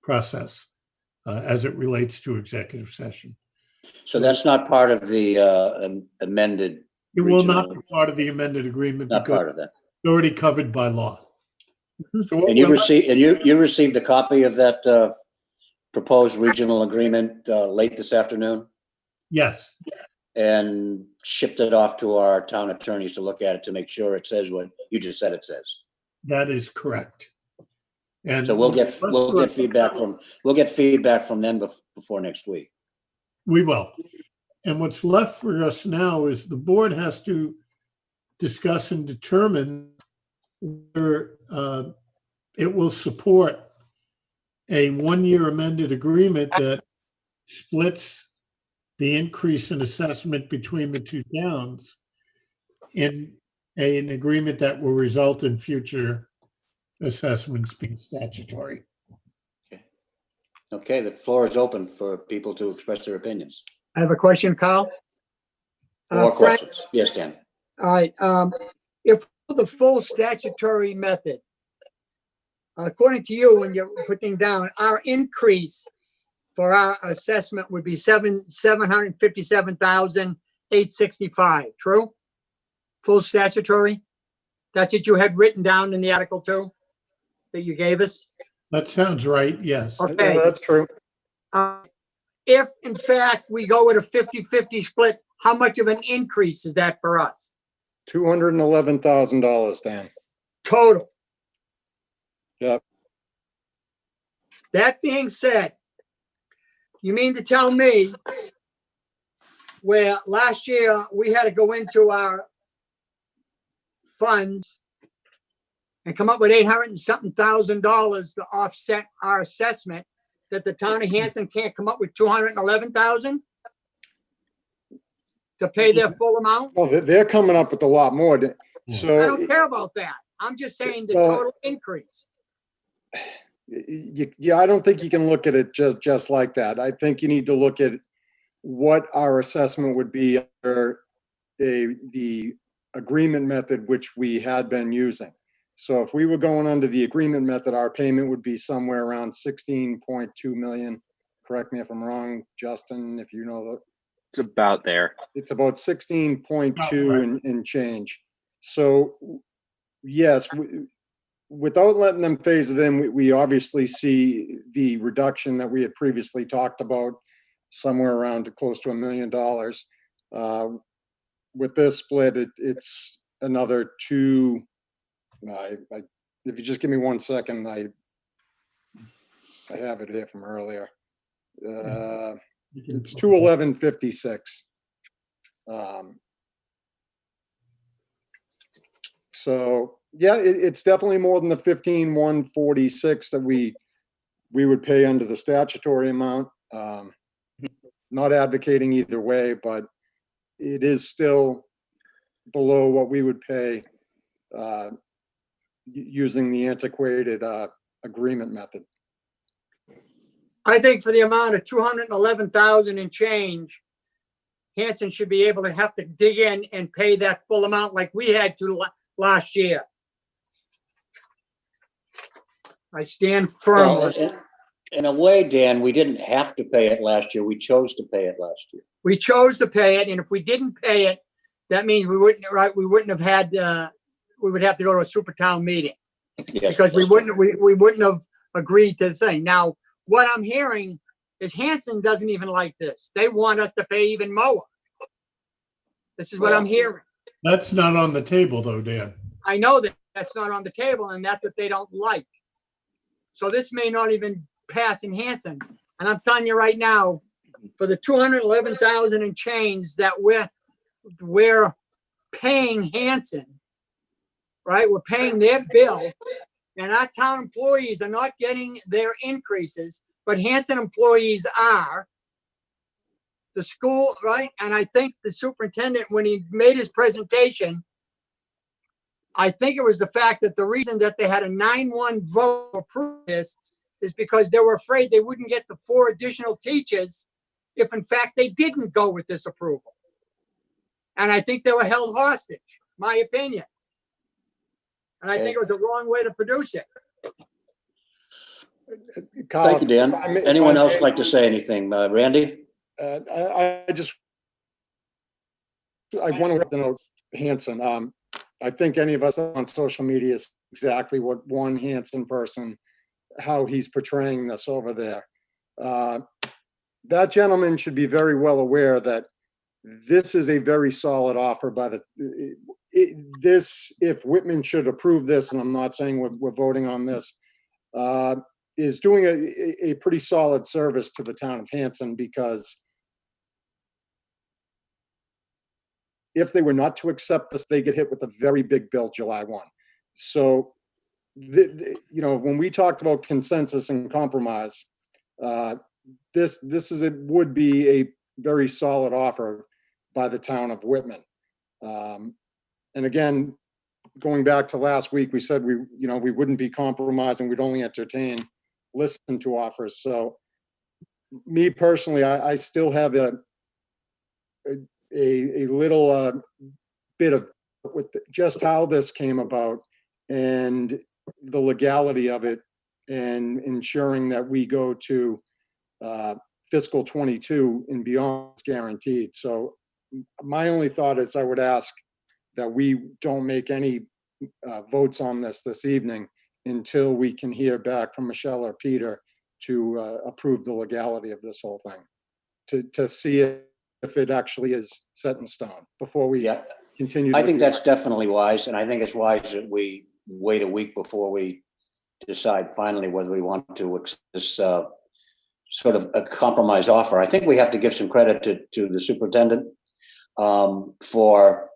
process as it relates to executive session. So that's not part of the amended. It will not be part of the amended agreement Not because part of that. it's already covered by law. So And you received a copy of that proposed regional agreement late this afternoon yes, and shipped it off to our town attorneys to look at it to make sure it says what you just said it says. that is correct. And So we'll get feedback from them before next week. we will. And what's left for us now is the board has to discuss and determine whether it will support a 1-year amended agreement that splits the increase in assessment between the two towns in an agreement that will result in future assessments being statutory. Okay, the floor is open for people to express their opinions. I have a question, Carl. More Frank, questions? Yes, Dan. all right, if the full statutory method, according to you, when you're putting down, our increase for our assessment would be $757,865, true? Full statutory? That's what you had written down in the article too, that you gave us? That sounds right, yes. Okay. Yeah, that's true. If in fact we go with a 50-50 split, how much of an increase is that for us? $211,000, Dan. Total. Yep. That being said, you mean to tell me where last year we had to go into our funds and come up with $800 and something thousand to offset our assessment, that the town of Hanson can't come up with 211,000 to pay their full amount? Well, they're coming up with a lot more. I So, don't care about that. I'm just saying the Well- total increase. yeah, I don't think you can look at it just like that. I think you need to look at what our assessment would be under the agreement method, which we had been using. So if we were going under the agreement method, our payment would be somewhere around 16.2 million. Correct me if I'm wrong, Justin, if you know the, It's about there. it's about 16.2 Right. and change. So yes, without letting them phase it in, we obviously see the reduction that we had previously talked about, somewhere around close to $1 million. With this split, it's another two. If you just give me 1 second, I have it here from earlier. It's 211.56. So yeah, it's definitely more than the 15,146 that we would pay under the statutory amount. Not advocating either way, but it is still below what we would pay using the antiquated agreement method. I think for the amount of 211,000 and change, Hanson should be able to have to dig in and pay that full amount like we had to last year. I stand firm. Well, in a way, Dan, we didn't have to pay it last year. We chose to pay it last year. We chose to pay it, and if we didn't pay it, that means we wouldn't have had, we would have to go to a super town meeting. Yes, Because we that's true. wouldn't have agreed to the thing. Now, what I'm hearing is Hanson doesn't even like this. They want us to pay even more. This is what I'm hearing. That's not on the table though, Dan. I know that that's not on the table, and that's what they don't like. So this may not even pass in Hanson. And I'm telling you right now, for the 211,000 and change that we're paying Hanson, right? We're paying their bill, and our town employees are not getting their increases, but Hanson employees are. The school, right? And I think the superintendent, when he made his presentation, I think it was the fact that the reason that they had a 9-1 vote to approve this is because they were afraid they wouldn't get the 4 additional teachers if in fact they didn't go with this approval. And I think they were held hostage, my opinion. And I think it was the wrong way to produce it. Kyle, Thank you, Dan. if Anyone I else may, like to say anything? Randy? I want to know Hanson. I think any of us on social media is exactly what one Hanson person, how he's portraying this over there. That gentleman should be very well aware that this is a very solid offer by the, if Whitman should approve this, and I'm not saying we're voting on this, is doing a pretty solid service to the town of Hanson, because if they were not to accept this, they get hit with a very big bill July 1. So, when we talked about consensus and compromise, this would be a very solid offer by the town of Whitman. And again, going back to last week, we said we wouldn't be compromising. We'd only listen to offers. So, me personally, I still have a little bit of with just how this came about and the legality of it, and ensuring that we go to fiscal 22 and beyond is guaranteed. So my only thought is I would ask that we don't make any votes on this evening until we can hear back from Michelle or Peter to approve the legality of this whole thing, to see if it actually is set in stone before we continue. I think that's definitely wise, and I think it's wise that we wait a week before we decide finally whether we want to accept this sort of a compromise offer. I think we have to give some credit to the superintendent for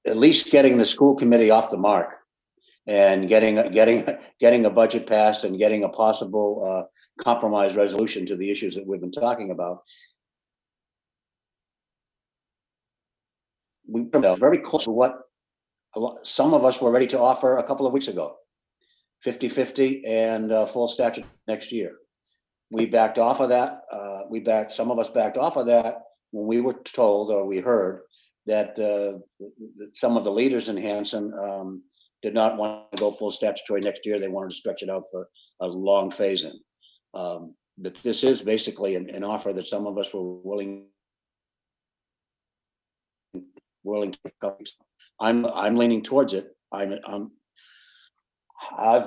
at least getting the school committee off the mark and getting a budget passed and getting a possible compromise resolution to the issues that we've been talking about. We were very close to what some of us were ready to offer a couple of weeks ago, 50-50 and full statute next year. We backed off of that. Some of us backed off of that when we were told, or we heard, that some of the leaders in Hanson did not want to go full statutory next year. They wanted to stretch it out for a long phase-in. But this is basically an offer that some of us were willing to come. I'm leaning towards it. I've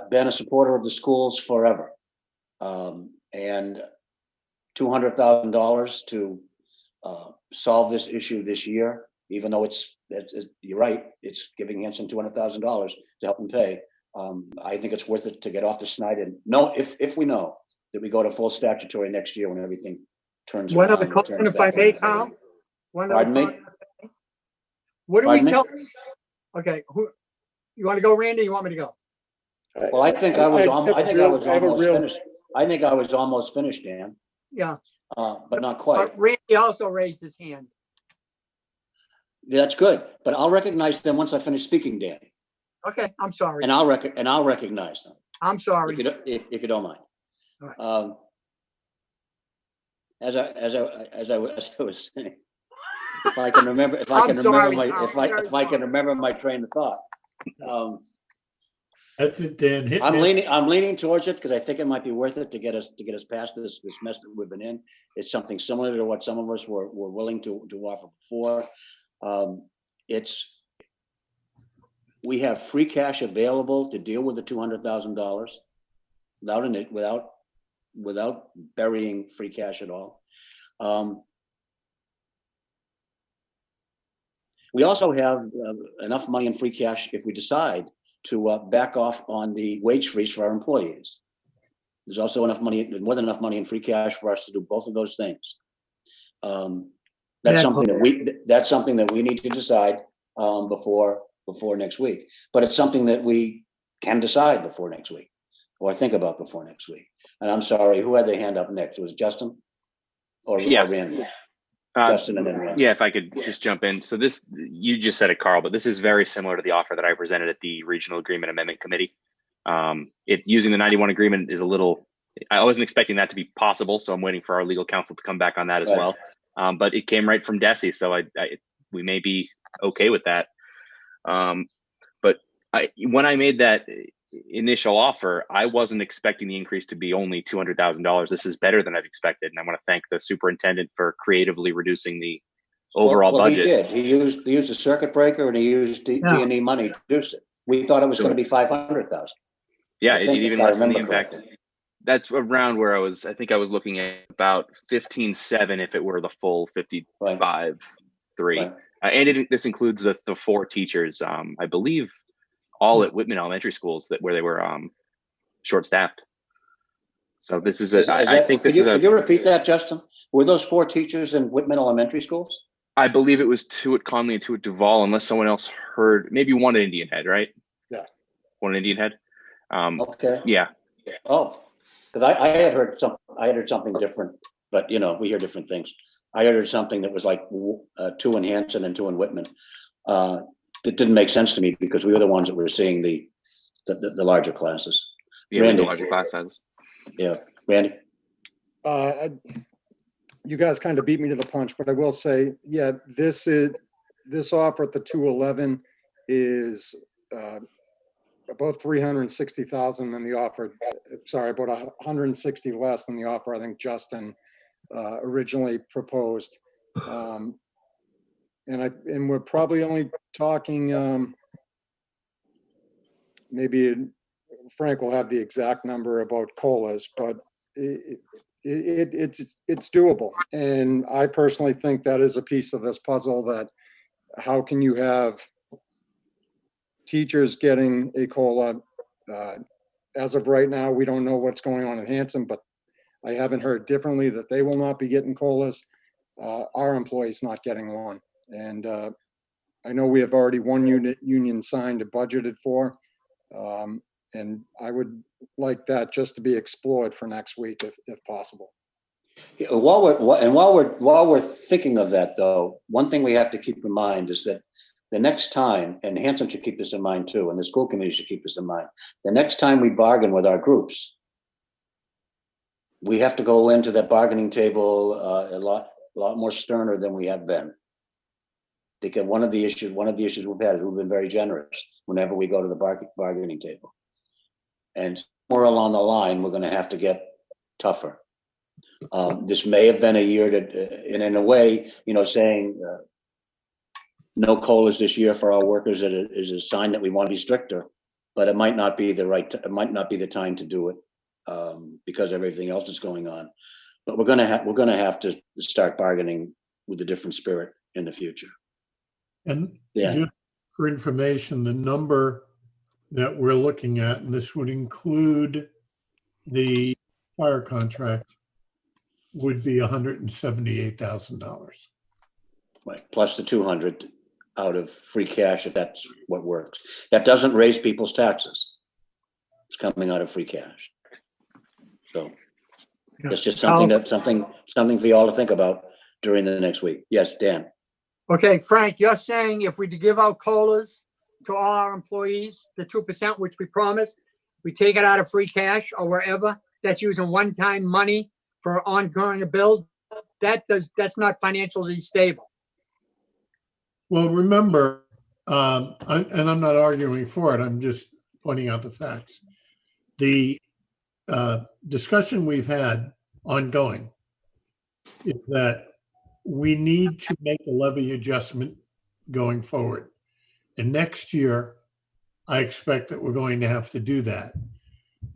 been a supporter of the schools forever, and $200,000 to solve this issue this year, even though you're right, it's giving Hanson $200,000 to help them pay. I think it's worth it to get off the snide and know if we know that we go to full statutory next year when everything turns One around. other comment, if I may, Carl. Pardon me? What do we Pardon tell? me? Okay, you want to go, Randy? You want me to go? Well, I think I was almost real- finished. I think I was almost finished, Dan, Yeah. but not quite. Randy also raised his hand. That's good, but I'll recognize them once I finish speaking, Dan, Okay, I'm sorry. and I'll recognize them I'm sorry. if you don't mind. All right. As I was saying, if I can remember my train of thought. That's it, Dan. Hit I'm me. leaning towards it because I think it might be worth it to get us past this mess that we've been in. It's something similar to what some of us were willing to offer before. We have free cash available to deal with the $200,000 without burying free cash at all. We also have enough money in free cash if we decide to back off on the wage freeze for our employees. There's also more than enough money in free cash for us to do both of those things. That's something that we need to decide before next week. But it's something that we can decide before next week, or think about before next week. And I'm sorry, who had their hand up next? It was Justin or Randy? Justin and then Randy. Yeah, if I could just jump in. So this, you just said it, Carl, but this is very similar to the offer that I presented at the Regional Agreement Amendment Committee. Using the 91 agreement is a little, I wasn't expecting that to be possible, so I'm waiting for our legal counsel to come back on that as well. But it came right from Desi, so we may be okay with that. But when I made that initial offer, I wasn't expecting the increase to be only $200,000. This is better than I've expected, and I want to thank the superintendent for creatively reducing the overall budget. He did. He used a circuit breaker and he used D&E money to reduce it. We thought it was going to be $500,000. Yeah, it even less than the impact. That's around where I think I was looking at about 15.7 if it were the full 55.3. Right. And this includes the 4 teachers, I believe, all at Whitman elementary schools where they were short-staffed. So this is could you repeat that, Justin? Were those 4 teachers in Whitman elementary schools? I believe it was 2 at Conley and 2 at Duval, unless someone else heard. Maybe 1 at Indian Head, right? Yeah. 1 at Indian Head. Okay. Yeah. Oh, because I had heard something different, but we hear different things. I heard something that was like 2 in Hanson and 2 in Whitman. That didn't make sense to me because we were the ones that were seeing the larger classes. Yeah, Randy. The larger class sizes. Yeah, Randy. You guys kind of beat me to the punch, but I will say, yeah, this offer at the 211 is about 360,000 than the offer. Sorry, about 160 less than the offer I think Justin originally proposed. And we're probably only talking, maybe Frank will have the exact number about COLAs, but it's doable. And I personally think that is a piece of this puzzle, that how can you have teachers getting a COLA? As of right now, we don't know what's going on in Hanson, but I haven't heard differently that they will not be getting COLAs. Our employees not getting one. And I know we have already one union signed and budgeted for. And I would like that just to be explored for next week if possible. Yeah, while we're thinking of that, though, one thing we have to keep in mind is that the next time, and Hanson should keep this in mind too, and the school committee should keep this in mind, the next time we bargain with our groups, we have to go into that bargaining table a lot more sterner than we have been. Because one of the issues we've had is we've been very generous whenever we go to the bargaining table. And more along the line, we're going to have to get tougher. This may have been a year to, and in a way, saying no COLAs this year for our workers is a sign that we want to be stricter, but it might not be it might not be the time to do it because everything else is going on. But we're going to have to start bargaining with a different spirit in the future. And Yeah. just for information, the number that we're looking at, and this would include the fire contract, would be $178,000. Right, plus the 200 out of free cash, if that's what works. That doesn't raise people's taxes. It's coming out of free cash. So it's just something for you all to think about during the next week. Yes, Dan. Okay, Frank, you're saying if we give out COLAs to all our employees, the 2%, which we promised, we take it out of free cash or wherever, that's using one-time money for ongoing bills, that's not financially stable. Well, remember, and I'm not arguing for it, I'm just pointing out the facts. The discussion we've had ongoing is that we need to make a levy adjustment going forward. And next year, I expect that we're going to have to do that.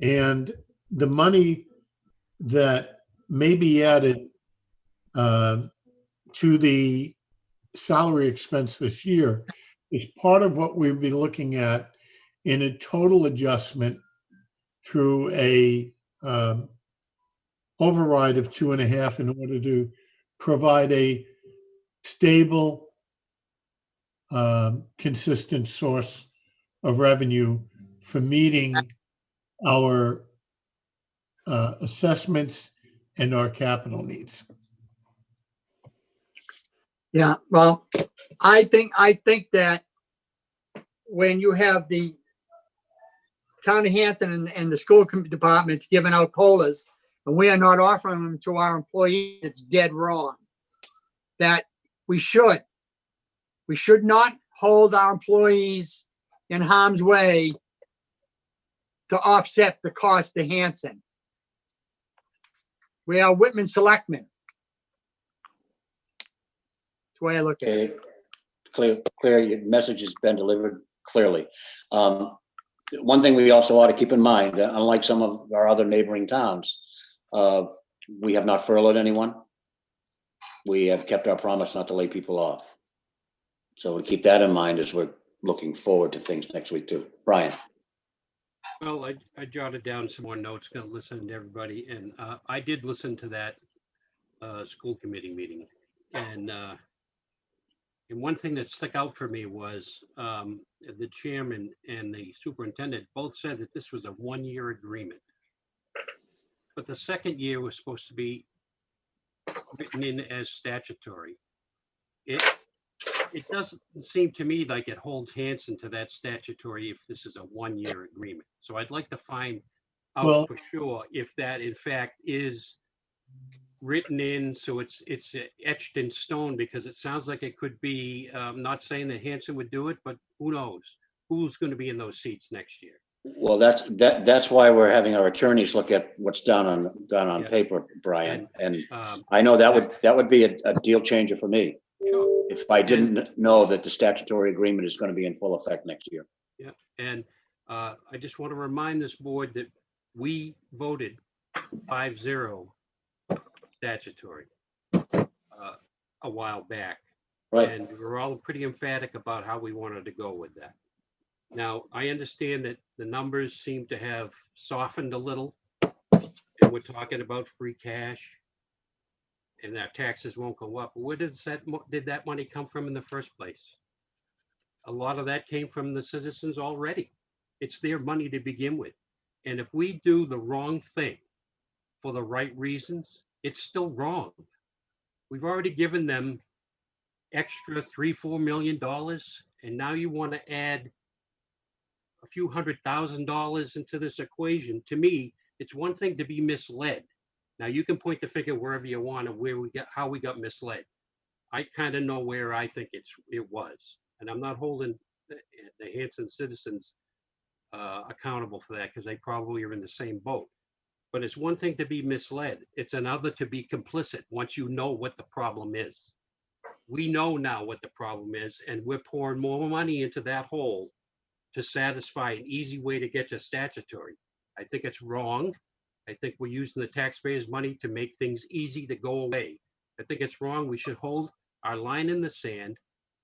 And the money that may be added to the salary expense this year is part of what we'll be looking at in a total adjustment through a override of 2.5 in order to provide a stable, consistent source of revenue for meeting our assessments and our capital needs. Yeah, well, I think that when you have the town of Hanson and the school departments giving out COLAs, and we are not offering them to our employees, it's dead wrong. That we should not hold our employees in harm's way to offset the cost to Hanson. We are Whitman Selectmen. That's the way I look at it. Clear, your message has been delivered clearly. One thing we also ought to keep in mind, unlike some of our other neighboring towns, we have not furloughed anyone. We have kept our promise not to lay people off. So we keep that in mind as we're looking forward to things next week too. Brian. Well, I jotted down some more notes, going to listen to everybody. And I did listen to that school committee meeting. And one thing that stuck out for me was the chairman and the superintendent both said that this was a one-year agreement. But the second year was supposed to be written in as statutory. It doesn't seem to me like it holds Hanson to that statutory if this is a one-year agreement. So I'd like to find out for sure if that in fact is written in, so it's etched in stone, because it sounds like it could be, not saying that Hanson would do it, but who knows who's going to be in those seats next year. Well, that's why we're having our attorneys look at what's done on paper, Brian. And I know that would be a deal changer for me. Sure. If I didn't know that the statutory agreement is going to be in full effect next year. Yeah, and I just want to remind this board that we voted 5-0 statutory a while back. Right. And we were all pretty emphatic about how we wanted to go with that. Now, I understand that the numbers seem to have softened a little, and we're talking about free cash, and our taxes won't go up. Where did that money come from in the first place? A lot of that came from the citizens already. It's their money to begin with. And if we do the wrong thing for the right reasons, it's still wrong. We've already given them extra $3-4 million, and now you want to add a few $100,000 into this equation. To me, it's one thing to be misled. Now you can point the finger wherever you want and how we got misled. I kind of know where I think it was, and I'm not holding the Hanson citizens accountable for that, because they probably are in the same boat. But it's one thing to be misled. It's another to be complicit once you know what the problem is. We know now what the problem is, and we're pouring more money into that hole to satisfy an easy way to get to statutory. I think it's wrong. I think we're using the taxpayers' money to make things easy to go away. I think it's wrong. We should hold our line in the sand.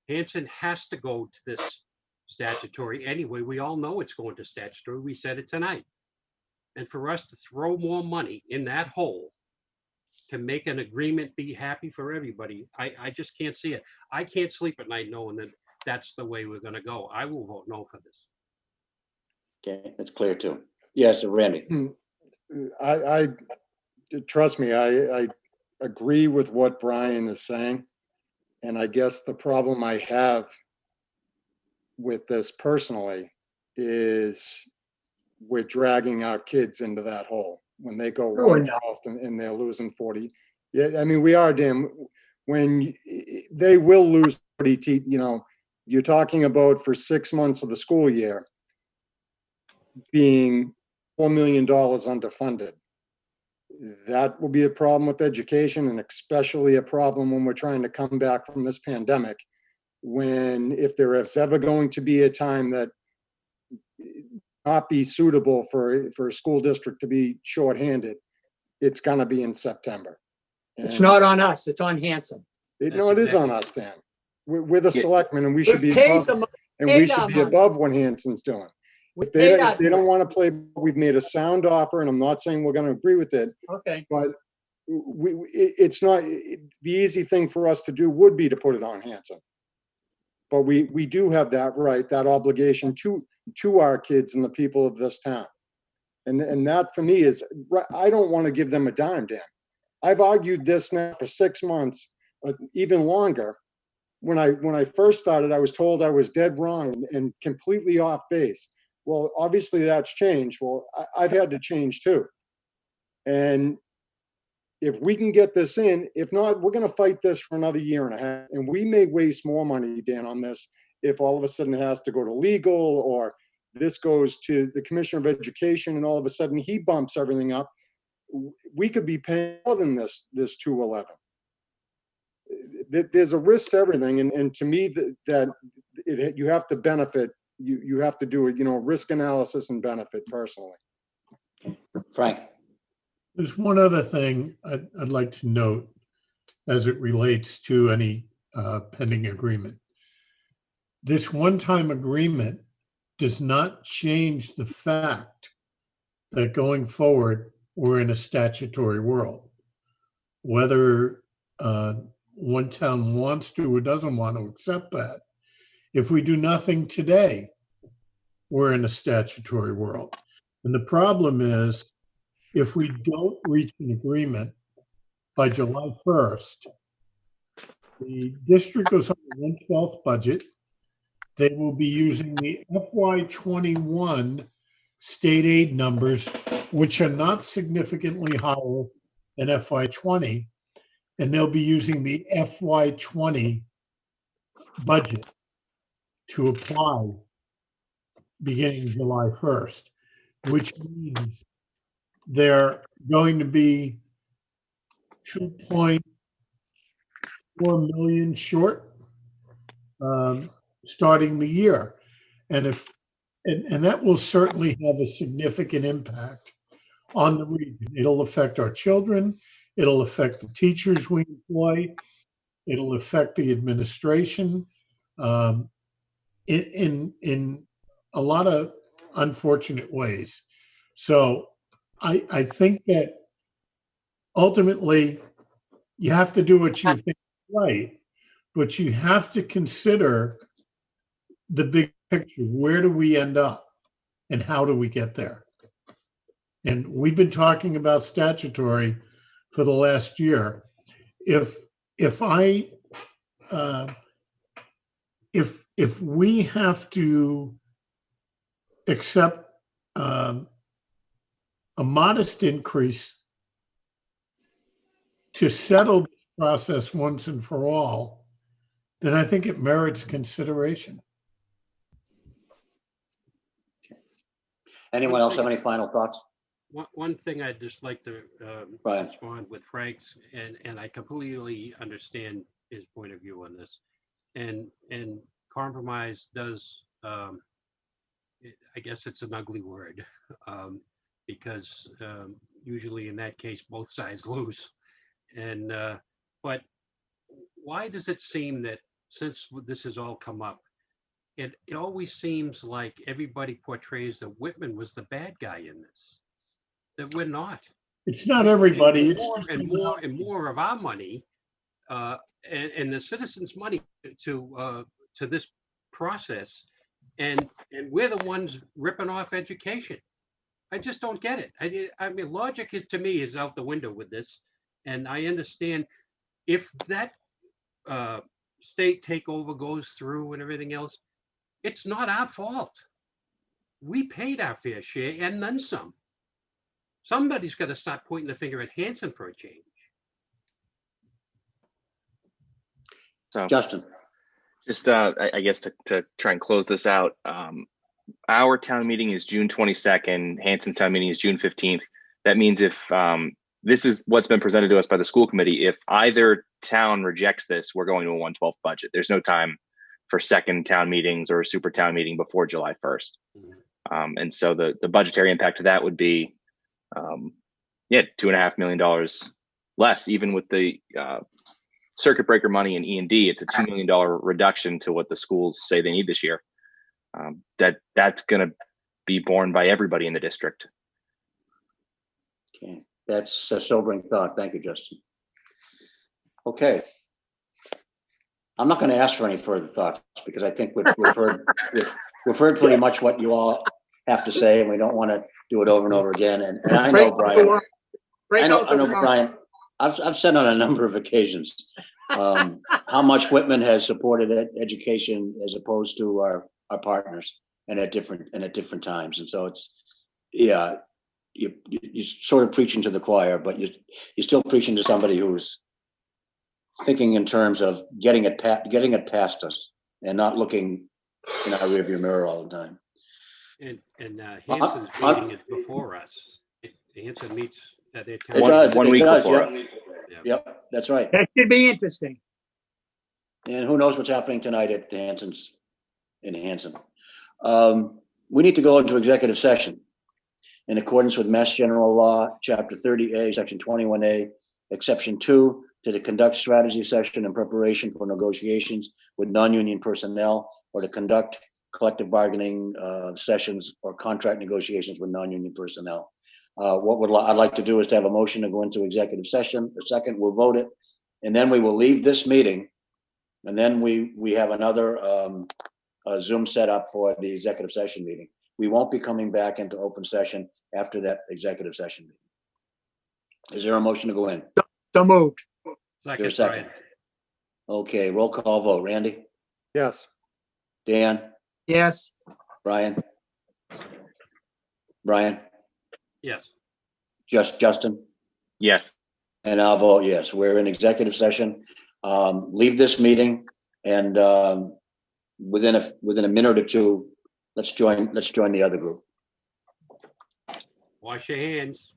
Hanson has to go to this statutory anyway. We all know it's going to statutory. We said it tonight. And for us to throw more money in that hole to make an agreement be happy for everybody, I just can't see it. I can't sleep at night knowing that that's the way we're going to go. I will vote no for this. Okay, that's clear too. Yes, Randy. I trust me, I agree with what Brian is saying. And I guess the problem I have with this personally is we're dragging our kids into that hole when they go one off and they're losing 40. Yeah, I mean, we are, Dan, when they will lose 40, you're talking about for 6 months of the school year being $4 million underfunded. That will be a problem with education, and especially a problem when we're trying to come back from this pandemic. If there is ever going to be a time that not be suitable for a school district to be shorthanded, it's going to be in September. It's not on us, it's on Hanson. It is on us, Dan. We're the selectmen, and we should be Paid above, above what Hanson's doing. If they don't want to play, we've made a sound offer, and I'm not saying we're going to agree with it. Okay. But it's not the easy thing for us to do would be to put it on Hanson. But we do have that right, that obligation to our kids and the people of this town. And that for me is, I don't want to give them a dime, Dan. I've argued this now for 6 months, even longer. When I first started, I was told I was dead wrong and completely off base. Well, obviously that's changed. Well, I've had to change too. And if we can get this in, if not, we're going to fight this for another year and a half. And we may waste more money, Dan, on this if all of a sudden it has to go to legal, or this goes to the Commissioner of Education and all of a sudden he bumps everything up. We could be paying more than this 211. There's a risk to everything. And to me, you have to benefit. You have to do a risk analysis and benefit personally. Frank. There's one other thing I'd like to note as it relates to any pending agreement. This one-time agreement does not change the fact that going forward, we're in a statutory world. Whether one town wants to or doesn't want to accept that, if we do nothing today, we're in a statutory world. And the problem is, if we don't reach an agreement by July 1st, the district goes on a 1/12 budget. They will be using the FY21 state aid numbers, which are not significantly higher than FY20, and they'll be using the FY20 budget to apply beginning July 1st, which means they're going to be 2.4 million short starting the year. And that will certainly have a significant impact on the region. It'll affect our children. It'll affect the teachers we employ. It'll affect the administration in a lot of unfortunate ways. So I think that ultimately you have to do what you think is right, but you have to consider the big picture. Where do we end up? and how do we get there? And we've been talking about statutory for the last year. If we have to accept a modest increase to settle the process once and for all, then I think it merits consideration. Anyone else have any final thoughts? One thing I'd just like to Right. respond with Frank's, and I completely understand his point of view on this. And compromise does, I guess it's an ugly word, because usually in that case, both sides lose. And but why does it seem that since this has all come up, it always seems like everybody portrays that Whitman was the bad guy in this, that we're not. It's not everybody. And It's more just and more and more of our money, and the citizens' money to this process, and we're the ones ripping off education. I just don't get it. I mean, logic is, to me, is out the window with this, and I understand if that state takeover goes through and everything else, it's not our fault. We paid our fair share and then some. Somebody's got to start pointing the finger at Hanson for a change. So Justin? just, I guess to try and close this out, our town meeting is June 22nd. Hanson's town meeting is June 15th. That means if this is what's been presented to us by the school committee, if either town rejects this, we're going to a 1/12 budget. There's no time for second town meetings or a super town meeting before July 1st. And so the budgetary impact of that would be, $2.5 million less, even with the circuit breaker money and E&D. It's a $2 million reduction to what the schools say they need this year. That's going to be borne by everybody in the district. Okay, that's a sobering thought. Thank you, Justin. Okay. I'm not going to ask for any further thoughts because I think we've heard pretty much what you all have to say, and we don't want to do it over and over again. And I know, Brian, I know, Brian, I've said on a number of occasions how much Whitman has supported education as opposed to our partners, and at different times. And so it's, yeah, you're sort of preaching to the choir, but you're still preaching to somebody who's thinking in terms of getting it past us and not looking in our rearview mirror all the time. And Hanson's meeting is before us. Hanson meets at their town. It does. One week before us. Yep, that's right. That should be interesting. And who knows what's happening tonight at Hanson's in Hanson. We need to go into executive session in accordance with Mass General Law, Chapter 30A, Section 21A, Exception 2, to conduct strategy session in preparation for negotiations with non-union personnel, or to conduct collective bargaining sessions or contract negotiations with non-union personnel. I'd like to do is to have a motion to go into executive session. A second, we'll vote it, and then we will leave this meeting, and then we have another Zoom set up for the executive session meeting. We won't be coming back into open session after that executive session meeting. Is there a motion to go in? So moved. There's a second. Okay, roll call vote. Randy? Yes. Dan? Yes. Brian? Brian? Yes. Justin? Yes. And I'll vote yes. We're in executive session. Leave this meeting, and within a minute or two, let's join the other group. Wash your hands.